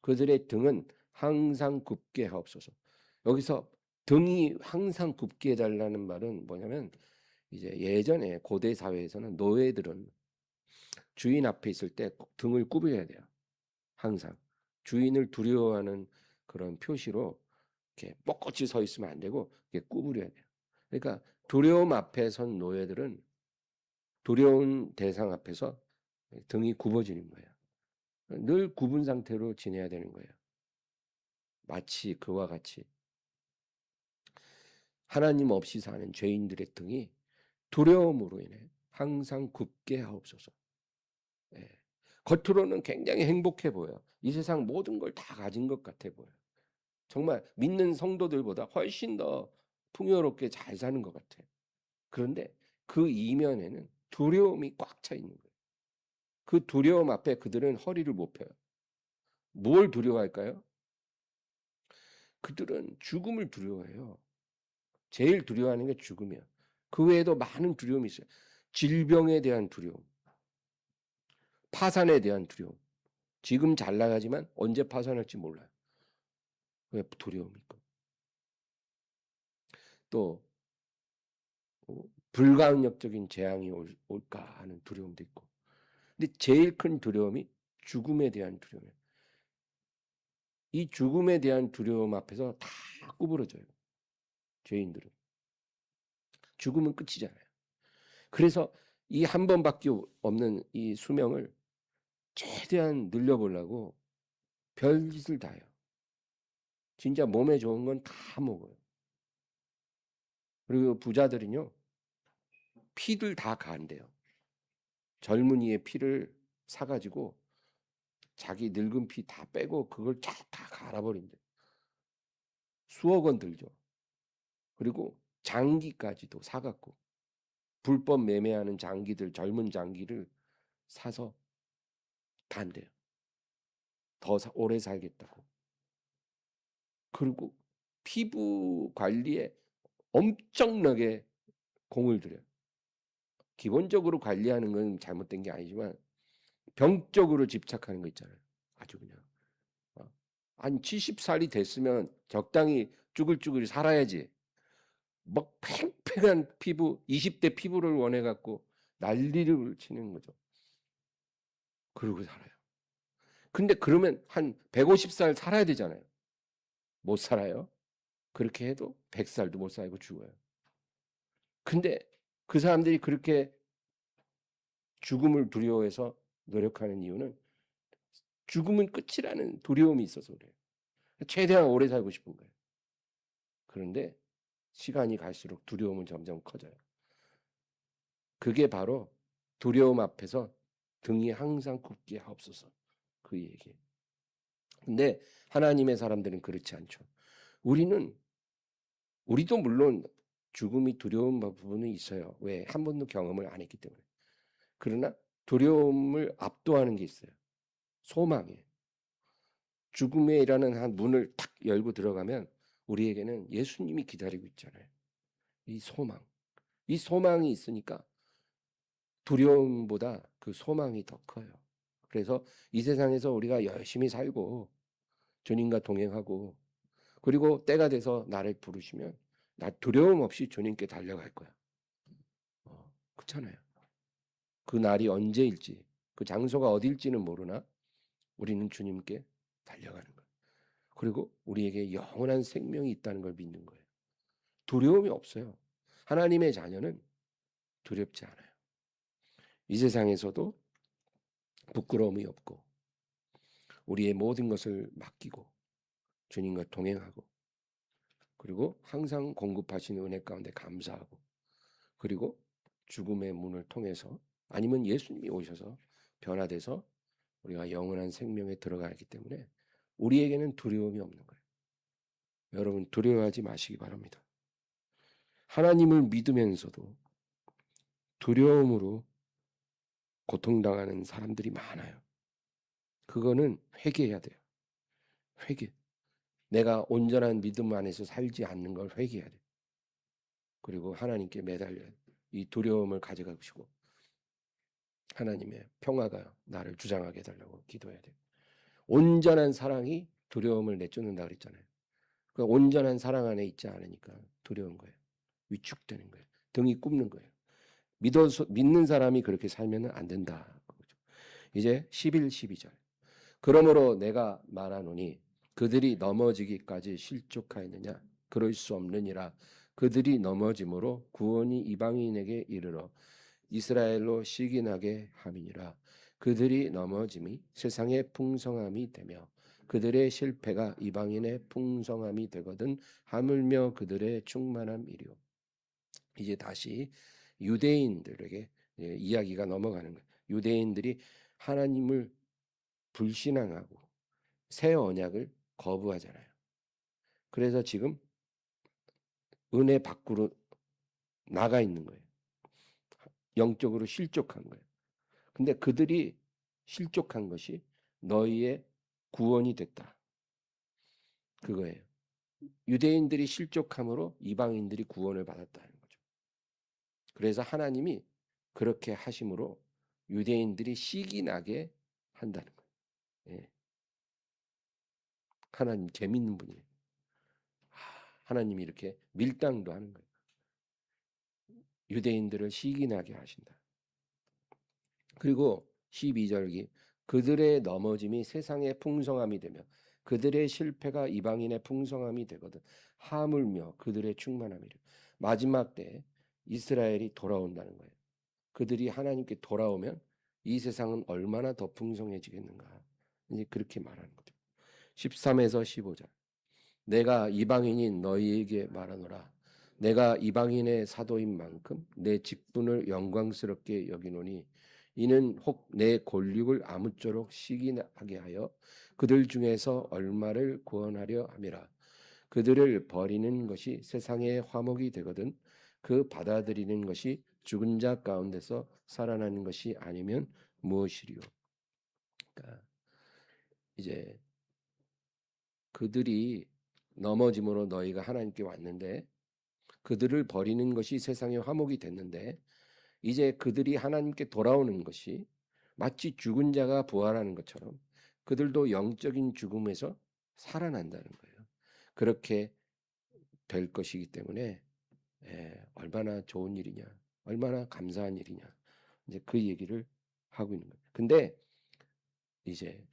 그들의 등은 항상 굽게 하옵소서. 여기서 등이 항상 굽게 해달라는 말은 뭐냐면 이제 예전에 고대 사회에서는 노예들은 주인 앞에 있을 때 꼭 등을 구부려야 돼요. 항상 주인을 두려워하는 그런 표시로 이렇게 꼿꼿이 서 있으면 안 되고 이렇게 구부려야 돼요. 그러니까 두려움 앞에 선 노예들은 두려운 대상 앞에서 등이 굽어지는 거예요. 늘 굽은 상태로 지내야 되는 거예요. 마치 그와 같이 하나님 없이 사는 죄인들의 등이 두려움으로 인해 항상 굽게 하옵소서. 예. 겉으로는 굉장히 행복해 보여요. 이 세상 모든 걸 다 가진 것 같아 보여요. 정말 믿는 성도들보다 훨씬 더 풍요롭게 잘 사는 것 같아요. 그런데 그 이면에는 두려움이 꽉 차 있는 거예요. 그 두려움 앞에 그들은 허리를 못 펴요. 뭘 두려워할까요? 그들은 죽음을 두려워해요. 제일 두려워하는 게 죽음이야. 그 외에도 많은 두려움이 있어요. 질병에 대한 두려움, 파산에 대한 두려움. 지금 잘 나가지만 언제 파산할지 몰라요. 왜 두려움이고. 또 불가항력적인 재앙이 올까 하는 두려움도 있고. 근데 제일 큰 두려움이 죽음에 대한 두려움이에요. 이 죽음에 대한 두려움 앞에서 다 구부러져요. 죄인들은. 죽음은 끝이잖아요. 그래서 이 한 번밖에 없는 이 수명을 최대한 늘려보려고 별짓을 다 해요. 진짜 몸에 좋은 건 다 먹어요. 그리고 부자들은요, 피들 다 간대요. 젊은이의 피를 사가지고 자기 늙은 피 다 빼고 그걸 다 갈아버린대. 수억 원 들죠. 그리고 장기까지도 사갖고 불법 매매하는 장기들, 젊은 장기를 사서 간대요. 더 오래 살겠다고. 그리고 피부 관리에 엄청나게 공을 들여요. 기본적으로 관리하는 건 잘못된 게 아니지만 병적으로 집착하는 거 있잖아요. 아주 그냥. 한 70살이 됐으면 적당히 쭈글쭈글 살아야지. 막 팽팽한 피부, 20대 피부를 원해갖고 난리를 치는 거죠. 그러고 살아요. 근데 그러면 한 150살 살아야 되잖아요. 못 살아요. 그렇게 해도 100살도 못 살고 죽어요. 근데 그 사람들이 그렇게 죽음을 두려워해서 노력하는 이유는 죽음은 끝이라는 두려움이 있어서 그래요. 최대한 오래 살고 싶은 거예요. 그런데 시간이 갈수록 두려움은 점점 커져요. 그게 바로 두려움 앞에서 등이 항상 굳게 하옵소서. 그 얘기예요. 근데 하나님의 사람들은 그렇지 않죠. 우리도 물론 죽음이 두려운 부분은 있어요. 왜? 한 번도 경험을 안 했기 때문에. 그러나 두려움을 압도하는 게 있어요. 소망이에요. 죽음이라는 한 문을 탁 열고 들어가면 우리에게는 예수님이 기다리고 있잖아요. 이 소망. 이 소망이 있으니까 두려움보다 그 소망이 더 커요. 그래서 이 세상에서 우리가 열심히 살고 주님과 동행하고 그리고 때가 돼서 나를 부르시면 나 두려움 없이 주님께 달려갈 거야. 그렇잖아요. 그 날이 언제일지 그 장소가 어딜지는 모르나 우리는 주님께 달려가는 거예요. 그리고 우리에게 영원한 생명이 있다는 걸 믿는 거예요. 두려움이 없어요. 하나님의 자녀는 두렵지 않아요. 이 세상에서도 부끄러움이 없고 우리의 모든 것을 맡기고 주님과 동행하고 그리고 항상 공급하시는 은혜 가운데 감사하고 그리고 죽음의 문을 통해서 아니면 예수님이 오셔서 변화돼서 우리가 영원한 생명에 들어가기 때문에 우리에게는 두려움이 없는 거예요. 여러분 두려워하지 마시기 바랍니다. 하나님을 믿으면서도 두려움으로 고통당하는 사람들이 많아요. 그거는 회개해야 돼요. 회개. 내가 온전한 믿음 안에서 살지 않는 걸 회개해야 돼요. 그리고 하나님께 매달려야 돼요. 이 두려움을 가져가시고 하나님의 평화가 나를 주장하게 해달라고 기도해야 돼요. 온전한 사랑이 두려움을 내쫓는다 그랬잖아요. 그 온전한 사랑 안에 있지 않으니까 두려운 거예요. 위축되는 거예요. 등이 굽는 거예요. 믿는 사람이 그렇게 살면 안 된다. 이제 11, 12절. 그러므로 내가 말하노니 그들이 넘어지기까지 실족하였느냐? 그럴 수 없느니라. 그들이 넘어짐으로 구원이 이방인에게 이르러 이스라엘로 시기나게 함이니라. 그들이 넘어짐이 세상의 풍성함이 되며 그들의 실패가 이방인의 풍성함이 되거든 하물며 그들의 충만함이리요. 이제 다시 유대인들에게 이야기가 넘어가는 거예요. 유대인들이 하나님을 불신앙하고 새 언약을 거부하잖아요. 그래서 지금 은혜 밖으로 나가 있는 거예요. 영적으로 실족한 거예요. 근데 그들이 실족한 것이 너희의 구원이 됐다. 그거예요. 유대인들이 실족함으로 이방인들이 구원을 받았다는 거죠. 그래서 하나님이 그렇게 하심으로 유대인들이 시기 나게 한다는 거예요. 예. 하나님 재밌는 분이에요. 하나님이 이렇게 밀당도 하는 거예요. 유대인들을 시기 나게 하신다. 그리고 12절기 그들의 넘어짐이 세상의 풍성함이 되며 그들의 실패가 이방인의 풍성함이 되거든 하물며 그들의 충만함이라. 마지막 때 이스라엘이 돌아온다는 거예요. 그들이 하나님께 돌아오면 이 세상은 얼마나 더 풍성해지겠는가. 이제 그렇게 말하는 거죠. 13에서 15절 내가 이방인인 너희에게 말하노라. 내가 이방인의 사도인 만큼 내 직분을 영광스럽게 여기노니 이는 혹 내 권력을 아무쪼록 시기하게 하여 그들 중에서 얼마를 구원하려 함이라. 그들을 버리는 것이 세상의 화목이 되거든 그 받아들이는 것이 죽은 자 가운데서 살아나는 것이 아니면 무엇이리요. 그러니까 이제 그들이 넘어짐으로 너희가 하나님께 왔는데 그들을 버리는 것이 세상의 화목이 됐는데 이제 그들이 하나님께 돌아오는 것이 마치 죽은 자가 부활하는 것처럼 그들도 영적인 죽음에서 살아난다는 거예요. 그렇게 될 것이기 때문에 얼마나 좋은 일이냐, 얼마나 감사한 일이냐, 이제 그 얘기를 하고 있는 거예요. 근데 이제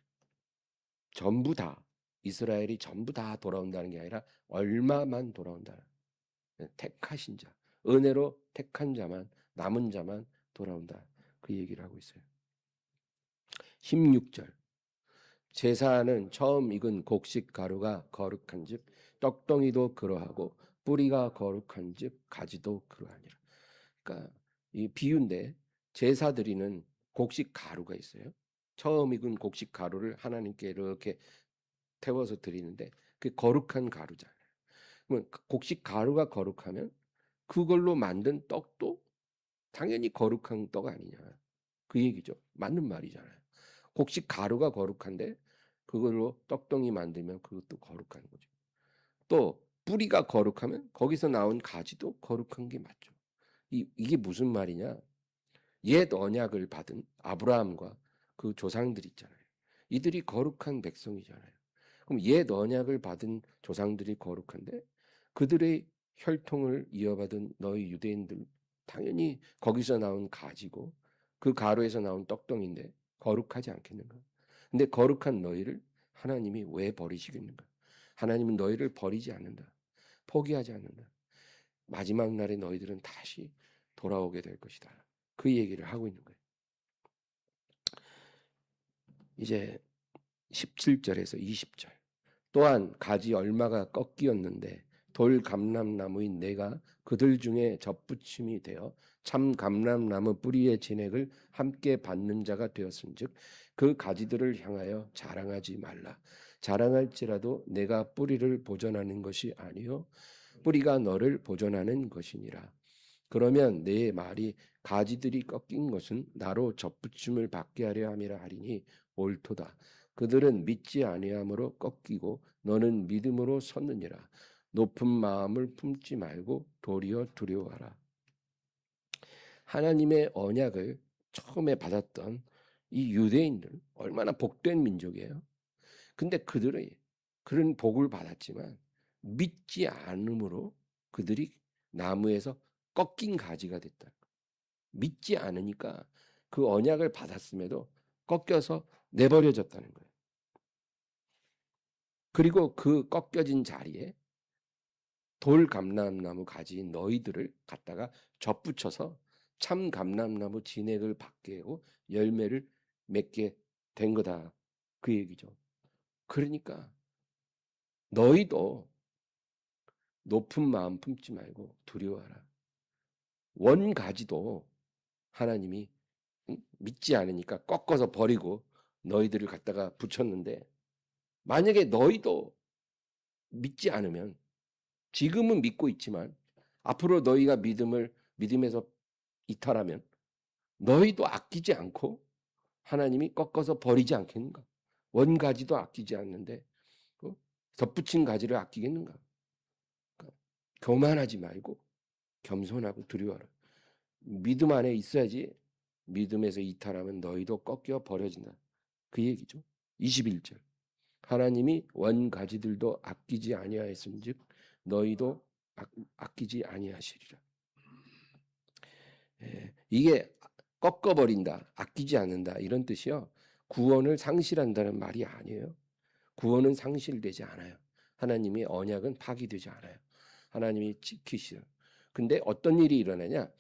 전부 다 이스라엘이 전부 다 돌아온다는 게 아니라 얼마만 돌아온다. 택하신 자, 은혜로 택한 자만, 남은 자만 돌아온다. 그 얘기를 하고 있어요. 16절 제사는 처음 익은 곡식 가루가 거룩한즉 떡덩이도 그러하고 뿌리가 거룩한즉 가지도 그러하니라. 그러니까 이 비유인데 제사 드리는 곡식 가루가 있어요. 처음 익은 곡식 가루를 하나님께 이렇게 태워서 드리는데 그 거룩한 가루잖아요. 그러면 곡식 가루가 거룩하면 그걸로 만든 떡도 당연히 거룩한 떡 아니냐. 그 얘기죠. 맞는 말이잖아요. 곡식 가루가 거룩한데 그걸로 떡덩이 만들면 그것도 거룩한 거죠. 또 뿌리가 거룩하면 거기서 나온 가지도 거룩한 게 맞죠. 이게 무슨 말이냐? 옛 언약을 받은 아브라함과 그 조상들 있잖아요. 이들이 거룩한 백성이잖아요. 그럼 옛 언약을 받은 조상들이 거룩한데 그들의 혈통을 이어받은 너희 유대인들 당연히 거기서 나온 가지고 그 가루에서 나온 떡덩인데 거룩하지 않겠는가? 근데 거룩한 너희를 하나님이 왜 버리시겠는가? 하나님은 너희를 버리지 않는다. 포기하지 않는다. 마지막 날에 너희들은 다시 돌아오게 될 것이다. 그 얘기를 하고 있는 거예요. 이제 17절에서 20절. 또한 가지 얼마가 꺾이었는데 돌 감람나무인 내가 그들 중에 접붙임이 되어 참 감람나무 뿌리의 진액을 함께 받는 자가 되었은즉 그 가지들을 향하여 자랑하지 말라. 자랑할지라도 내가 뿌리를 보존하는 것이 아니요 뿌리가 너를 보존하는 것이니라. 그러면 내 말이 가지들이 꺾인 것은 나로 접붙임을 받게 하려 함이라 하리니 옳도다. 그들은 믿지 아니함으로 꺾이고 너는 믿음으로 섰느니라. 높은 마음을 품지 말고 도리어 두려워하라. 하나님의 언약을 처음에 받았던 이 유대인들 얼마나 복된 민족이에요. 근데 그들의 그런 복을 받았지만 믿지 않음으로 그들이 나무에서 꺾인 가지가 됐다. 믿지 않으니까 그 언약을 받았음에도 꺾여서 내버려졌다는 거예요. 그리고 그 꺾여진 자리에 돌 감람나무 가지인 너희들을 갖다가 접붙여서 참 감람나무 진액을 받게 하고 열매를 맺게 된 거다. 그 얘기죠. 그러니까 너희도 높은 마음 품지 말고 두려워하라. 원 가지도 하나님이 믿지 않으니까 꺾어서 버리고 너희들을 갖다가 붙였는데, 만약에 너희도 믿지 않으면, 지금은 믿고 있지만 앞으로 너희가 믿음에서 이탈하면 너희도 아끼지 않고 하나님이 꺾어서 버리지 않겠는가? 원가지도 아끼지 않는데 덧붙인 가지를 아끼겠는가? 그러니까 교만하지 말고 겸손하고 두려워하라. 믿음 안에 있어야지. 믿음에서 이탈하면 너희도 꺾여 버려진다. 그 얘기죠. 21절. 하나님이 원가지들도 아끼지 아니하였음즉 너희도 아끼지 아니하시리라. 이게 꺾어버린다, 아끼지 않는다 이런 뜻이요. 구원을 상실한다는 말이 아니에요. 구원은 상실되지 않아요. 하나님의 언약은 파기되지 않아요. 하나님이 지키시요. 근데 어떤 일이 일어나냐?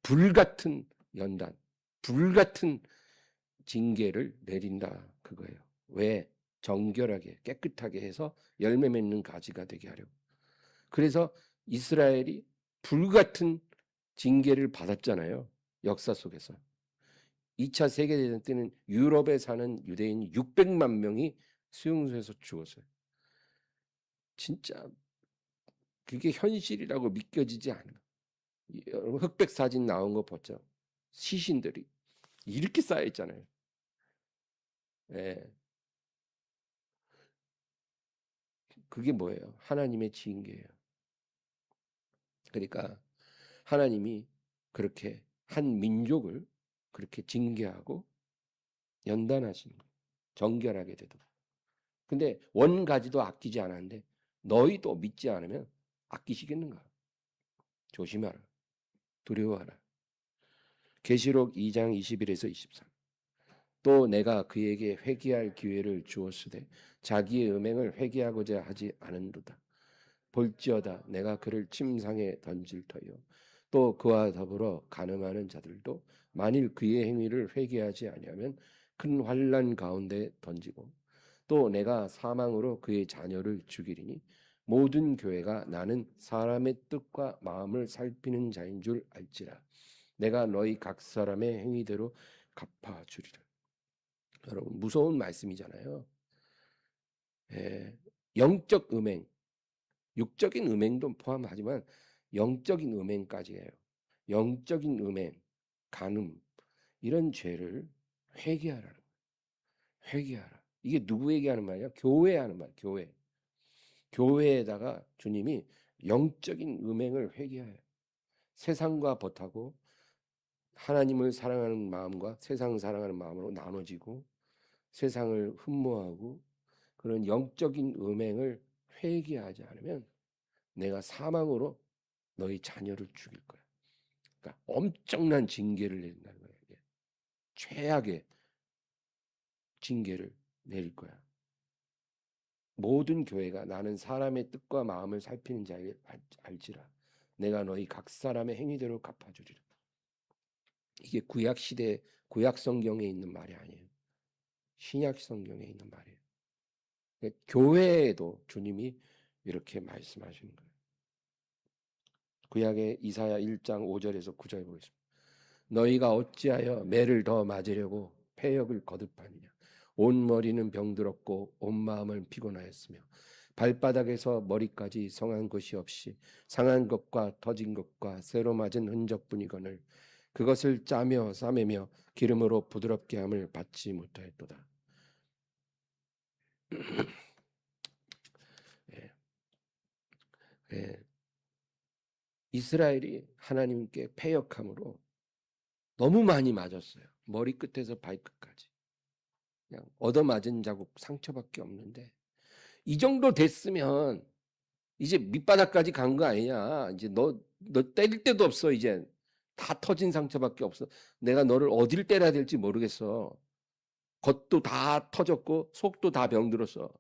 불같은 연단, 불같은 징계를 내린다 그거예요. 왜? 정결하게 깨끗하게 해서 열매 맺는 가지가 되게 하려고. 그래서 이스라엘이 불같은 징계를 받았잖아요. 역사 속에서. 2차 세계대전 때는 유럽에 사는 유대인 600만 명이 수용소에서 죽었어요. 진짜 그게 현실이라고 믿겨지지 않아요. 여러분 흑백 사진 나온 거 보죠. 시신들이 이렇게 쌓여 있잖아요. 예. 그게 뭐예요? 하나님의 징계예요. 그러니까 하나님이 그렇게 한 민족을 그렇게 징계하고 연단하시는 거예요. 정결하게 되도록. 근데 원가지도 아끼지 않았는데 너희도 믿지 않으면 아끼시겠는가? 조심하라. 두려워하라. 계시록 2장 21에서 23. 또 내가 그에게 회개할 기회를 주었으되 자기의 음행을 회개하고자 하지 않은도다. 볼지어다 내가 그를 침상에 던질 터요. 또 그와 더불어 간음하는 자들도 만일 그의 행위를 회개하지 아니하면 큰 환난 가운데 던지고 또 내가 사망으로 그의 자녀를 죽이리니 모든 교회가 나는 사람의 뜻과 마음을 살피는 자인 줄 알지라. 내가 너희 각 사람의 행위대로 갚아주리라. 여러분 무서운 말씀이잖아요. 예, 영적 음행, 육적인 음행도 포함하지만 영적인 음행까지예요. 영적인 음행, 간음 이런 죄를 회개하라는 거예요. 회개하라. 이게 누구에게 하는 말이야? 교회에 하는 말. 교회. 교회에다가 주님이 영적인 음행을 회개해요. 세상과 벗하고 하나님을 사랑하는 마음과 세상을 사랑하는 마음으로 나눠지고 세상을 흠모하고 그런 영적인 음행을 회개하지 않으면 내가 사망으로 너희 자녀를 죽일 거야. 그러니까 엄청난 징계를 내린다는 거예요. 이게. 최악의 징계를 내릴 거야. 모든 교회가 나는 사람의 뜻과 마음을 살피는 자를 알지라. 내가 너희 각 사람의 행위대로 갚아주리라. 이게 구약 시대 구약 성경에 있는 말이 아니에요. 신약 성경에 있는 말이에요. 그러니까 교회에도 주님이 이렇게 말씀하시는 거예요. 구약의 이사야 1장 5절에서 9절 보겠습니다. 너희가 어찌하여 매를 더 맞으려고 패역을 거듭하느냐. 온 머리는 병들었고 온 마음은 피곤하였으며 발바닥에서 머리까지 성한 것이 없이 상한 것과 터진 것과 새로 맞은 흔적뿐이거늘 그것을 짜며 싸매며 기름으로 부드럽게 함을 받지 못하였도다. 예, 예. 이스라엘이 하나님께 패역함으로 너무 많이 맞았어요. 머리끝에서 발끝까지. 그냥 얻어맞은 자국 상처밖에 없는데 이 정도 됐으면 이제 밑바닥까지 간 거 아니냐. 이제 너 때릴 데도 없어. 이제 다 터진 상처밖에 없어. 내가 너를 어디를 때려야 될지 모르겠어. 겉도 다 터졌고 속도 다 병들었어.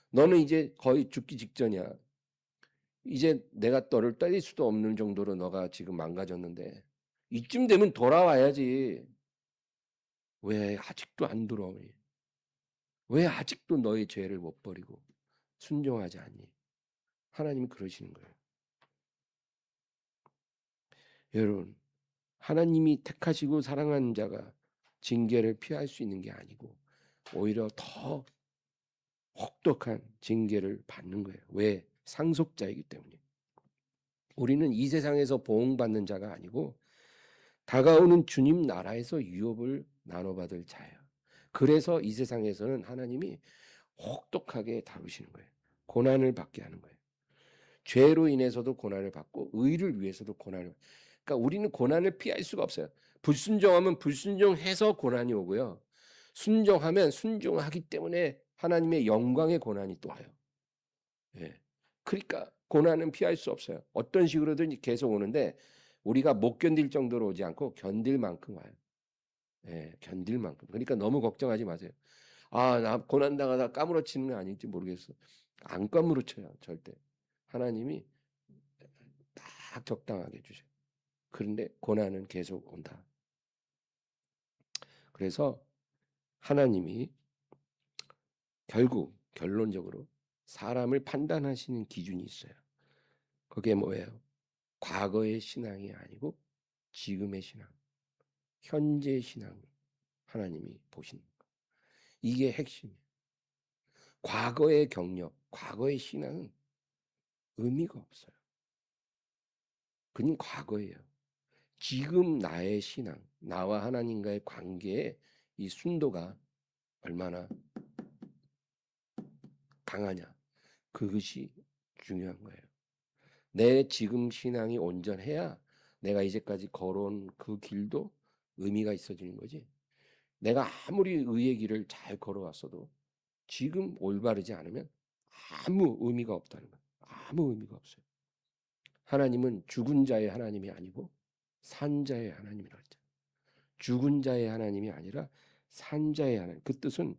너는 이제 거의 죽기 직전이야. 이제 내가 너를 때릴 수도 없는 정도로 너가 지금 망가졌는데 이쯤 되면 돌아와야지. 왜 아직도 안 돌아오니? 왜 아직도 너의 죄를 못 버리고 순종하지 않니? 하나님이 그러시는 거예요. 여러분, 하나님이 택하시고 사랑하는 자가 징계를 피할 수 있는 게 아니고 오히려 더 혹독한 징계를 받는 거예요. 왜? 상속자이기 때문에. 우리는 이 세상에서 보응받는 자가 아니고 다가오는 주님 나라에서 유업을 나눠받을 자예요. 그래서 이 세상에서는 하나님이 혹독하게 다루시는 거예요. 고난을 받게 하는 거예요. 죄로 인해서도 고난을 받고 의를 위해서도 고난을 받고. 그러니까 우리는 고난을 피할 수가 없어요. 불순종하면 불순종해서 고난이 오고요. 순종하면 순종하기 때문에 하나님의 영광의 고난이 또 와요. 예. 그러니까 고난은 피할 수 없어요. 어떤 식으로든 계속 오는데 우리가 못 견딜 정도로 오지 않고 견딜 만큼 와요. 예, 견딜 만큼. 그러니까 너무 걱정하지 마세요. 아, 나 고난 당하다 까무러치는 건 아닐지 모르겠어. 안 까무러쳐요, 절대. 하나님이 딱 적당하게 주셔요. 그런데 고난은 계속 온다. 그래서 하나님이 결국 결론적으로 사람을 판단하시는 기준이 있어요. 그게 뭐예요? 과거의 신앙이 아니고 지금의 신앙, 현재의 신앙 하나님이 보시는 거. 이게 핵심이에요. 과거의 경력, 과거의 신앙은 의미가 없어요. 그건 과거예요. 지금 나의 신앙, 나와 하나님과의 관계에 이 순도가 얼마나 강하냐. 그것이 중요한 거예요. 내 지금 신앙이 온전해야 내가 이제까지 걸어온 그 길도 의미가 있어지는 거지. 내가 아무리 의의 길을 잘 걸어왔어도 지금 올바르지 않으면 아무 의미가 없다는 거예요. 아무 의미가 없어요. 하나님은 죽은 자의 하나님이 아니고 산 자의 하나님이라고 했죠. 죽은 자의 하나님이 아니라 산 자의 하나님. 그 뜻은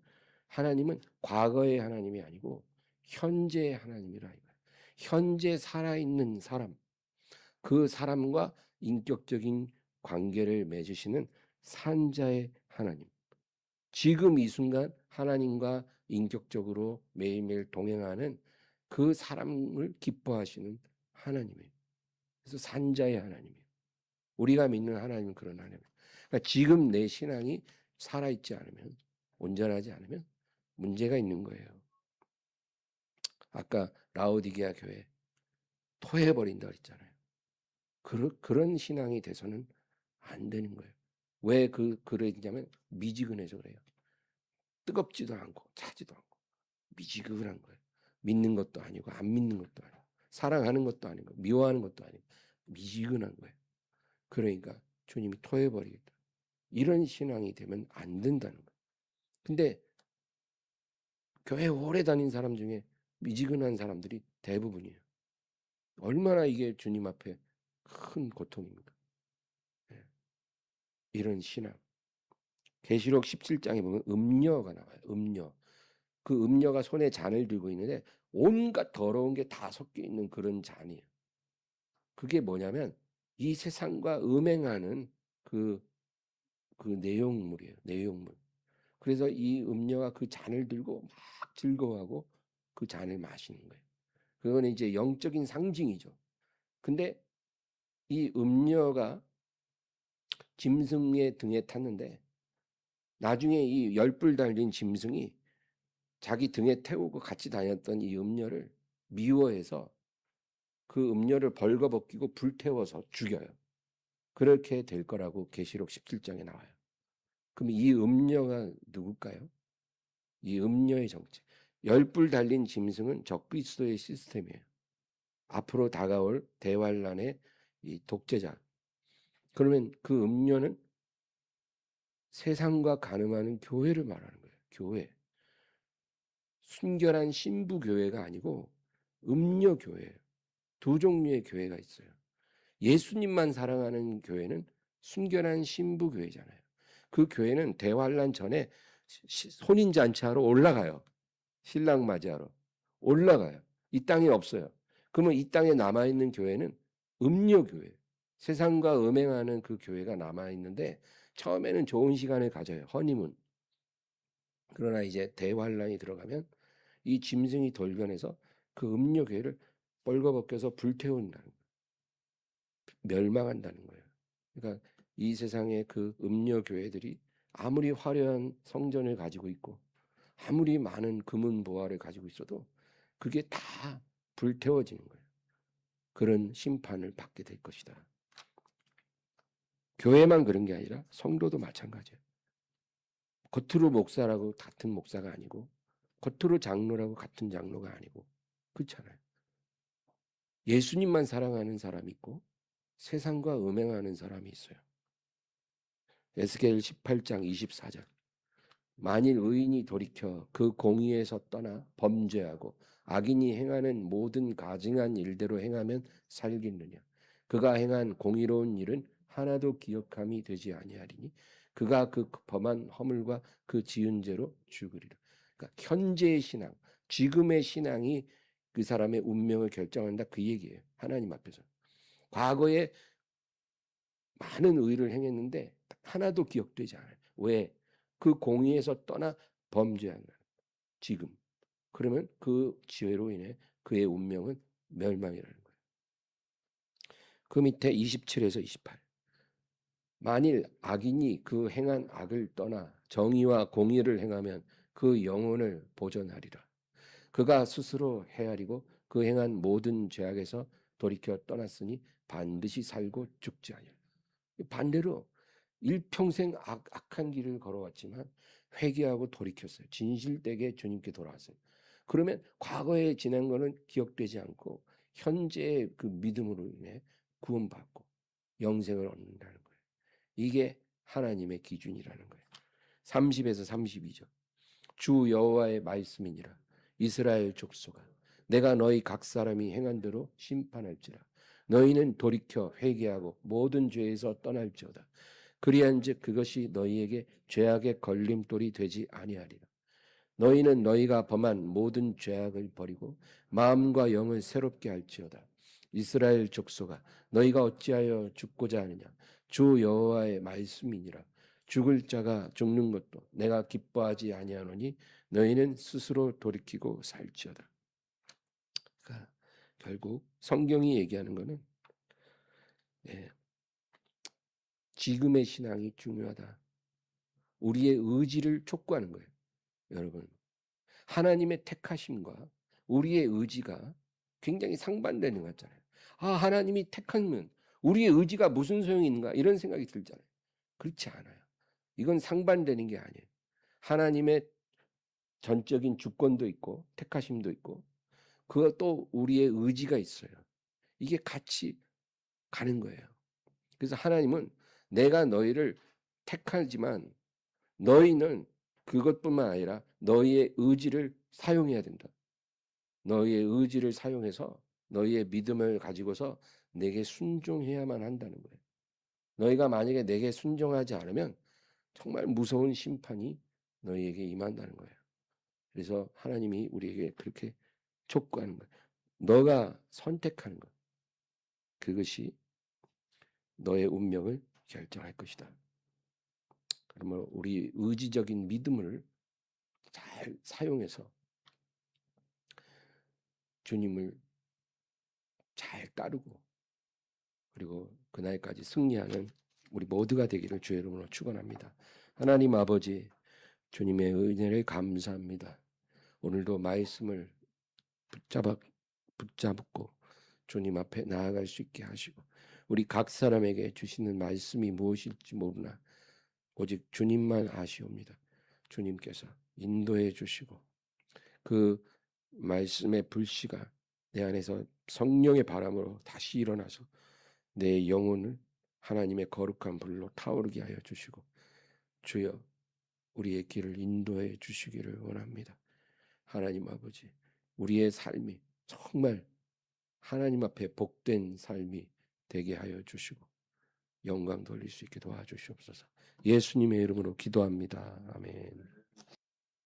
하나님은 과거의 하나님이 아니고 현재의 하나님이라 이거예요. 현재 살아있는 사람, 그 사람과 인격적인 관계를 맺으시는 산 자의 하나님. 지금 이 순간 하나님과 인격적으로 매일매일 동행하는 그 사람을 기뻐하시는 하나님이에요. 그래서 산자의 하나님이에요. 우리가 믿는 하나님은 그런 하나님이에요. 그러니까 지금 내 신앙이 살아있지 않으면, 온전하지 않으면 문제가 있는 거예요. 아까 라오디게아 교회 토해버린다 그랬잖아요. 그런 신앙이 돼서는 안 되는 거예요. 왜 그러냐면 미지근해서 그래요. 뜨겁지도 않고 차지도 않고 미지근한 거예요. 믿는 것도 아니고 안 믿는 것도 아니고 사랑하는 것도 아니고 미워하는 것도 아니고 미지근한 거예요. 그러니까 주님이 토해버리겠다. 이런 신앙이 되면 안 된다는 거예요. 근데 교회 오래 다닌 사람 중에 미지근한 사람들이 대부분이에요. 얼마나 이게 주님 앞에 큰 고통입니까? 예. 이런 신앙. 계시록 17장에 보면 음녀가 나와요. 음녀. 그 음녀가 손에 잔을 들고 있는데 온갖 더러운 게 다 섞여 있는 그런 잔이에요. 그게 뭐냐면 이 세상과 음행하는 그 내용물이에요. 내용물. 그래서 이 음녀가 그 잔을 들고 막 즐거워하고 그 잔을 마시는 거예요. 그거는 이제 영적인 상징이죠. 근데 이 음녀가 짐승의 등에 탔는데 나중에 이 열불 달린 짐승이 자기 등에 태우고 같이 다녔던 이 음녀를 미워해서 그 음녀를 벌거벗기고 불태워서 죽여요. 그렇게 될 거라고 계시록 17장에 나와요. 그럼 이 음녀가 누굴까요? 이 음녀의 정체. 열불 달린 짐승은 적그리스도의 시스템이에요. 앞으로 다가올 대환란의 이 독재자. 그러면 그 음녀는 세상과 가늠하는 교회를 말하는 거예요. 교회. 순결한 신부 교회가 아니고 음녀 교회예요. 두 종류의 교회가 있어요. 예수님만 사랑하는 교회는 순결한 신부 교회잖아요. 그 교회는 대환란 전에 혼인 잔치하러 올라가요. 신랑 맞이하러 올라가요. 이 땅에 없어요. 그러면 이 땅에 남아 있는 교회는 음녀 교회. 세상과 음행하는 그 교회가 남아 있는데 처음에는 좋은 시간을 가져요. 허니문. 그러나 이제 대환란이 들어가면 이 짐승이 돌변해서 그 음녀 교회를 벌거벗겨서 불태운다는 거예요. 멸망한다는 거예요. 그러니까 이 세상의 그 음녀 교회들이 아무리 화려한 성전을 가지고 있고 아무리 많은 금은 보화를 가지고 있어도 그게 다 불태워지는 거예요. 그런 심판을 받게 될 것이다. 교회만 그런 게 아니라 성도도 마찬가지예요. 겉으로 목사라고 같은 목사가 아니고 겉으로 장로라고 같은 장로가 아니고 그렇잖아요. 예수님만 사랑하는 사람이 있고 세상과 음행하는 사람이 있어요. 에스겔 18장 24절. 만일 의인이 돌이켜 그 공의에서 떠나 범죄하고 악인이 행하는 모든 가증한 일대로 행하면 살겠느냐. 그가 행한 공의로운 일은 하나도 기억함이 되지 아니하리니 그가 그 범한 허물과 그 지은 죄로 죽으리라. 그러니까 현재의 신앙, 지금의 신앙이 그 사람의 운명을 결정한다 그 얘기예요. 하나님 앞에서. 과거에 많은 의를 행했는데 하나도 기억되지 않아요. 왜? 그 공의에서 떠나 범죄한 날. 지금. 그러면 그 죄로 인해 그의 운명은 멸망이라는 거예요. 그 밑에 27에서 28. 만일 악인이 그 행한 악을 떠나 정의와 공의를 행하면 그 영혼을 보존하리라. 그가 스스로 헤아리고 그 행한 모든 죄악에서 돌이켜 떠났으니 반드시 살고 죽지 아니하리라. 반대로 일평생 악한 길을 걸어왔지만 회개하고 돌이켰어요. 진실되게 주님께 돌아왔어요. 그러면 과거에 지난 거는 기억되지 않고 현재의 그 믿음으로 인해 구원받고 영생을 얻는다는 거예요. 이게 하나님의 기준이라는 거예요. 30에서 32절. 주 여호와의 말씀이니라. 이스라엘 족속아, 내가 너희 각 사람이 행한 대로 심판할지라. 너희는 돌이켜 회개하고 모든 죄에서 떠날지어다. 그리한즉 그것이 너희에게 죄악의 걸림돌이 되지 아니하리라. 너희는 너희가 범한 모든 죄악을 버리고 마음과 영을 새롭게 할지어다. 이스라엘 족속아, 너희가 어찌하여 죽고자 하느냐? 주 여호와의 말씀이니라. 죽을 자가 죽는 것도 내가 기뻐하지 아니하노니 너희는 스스로 돌이키고 살지어다. 그러니까 결국 성경이 얘기하는 것은 지금의 신앙이 중요하다. 우리의 의지를 촉구하는 거예요. 여러분, 하나님의 택하심과 우리의 의지가 굉장히 상반되는 것 같잖아요. 아, 하나님이 택하면 우리의 의지가 무슨 소용이 있는가 이런 생각이 들잖아요. 그렇지 않아요. 이건 상반되는 게 아니에요. 하나님의 전적인 주권도 있고 택하심도 있고 그것도 우리의 의지가 있어요. 이게 같이 가는 거예요. 그래서 하나님은 내가 너희를 택하지만 너희는 그것뿐만 아니라 너희의 의지를 사용해야 된다. 너희의 의지를 사용해서 너희의 믿음을 가지고서 내게 순종해야만 한다는 거예요. 너희가 만약에 내게 순종하지 않으면 정말 무서운 심판이 너희에게 임한다는 거예요. 그래서 하나님이 우리에게 그렇게 촉구하는 거예요. 너가 선택하는 것. 그것이 너의 운명을 결정할 것이다. 그러면 우리 의지적인 믿음을 잘 사용해서 주님을 잘 따르고 그리고 그날까지 승리하는 우리 모두가 되기를 주의 이름으로 축원합니다. 하나님 아버지, 주님의 은혜를 감사합니다. 오늘도 말씀을 붙잡고 주님 앞에 나아갈 수 있게 하시고 우리 각 사람에게 주시는 말씀이 무엇일지 모르나 오직 주님만 아시옵니다. 주님께서 인도해 주시고 그 말씀의 불씨가 내 안에서 성령의 바람으로 다시 일어나서 내 영혼을 하나님의 거룩한 불로 타오르게 하여 주시고 주여 우리의 길을 인도해 주시기를 원합니다. 하나님 아버지, 우리의 삶이 정말 하나님 앞에 복된 삶이 되게 하여 주시고 영광 돌릴 수 있게 도와주시옵소서. 예수님의 이름으로 기도합니다. 아멘.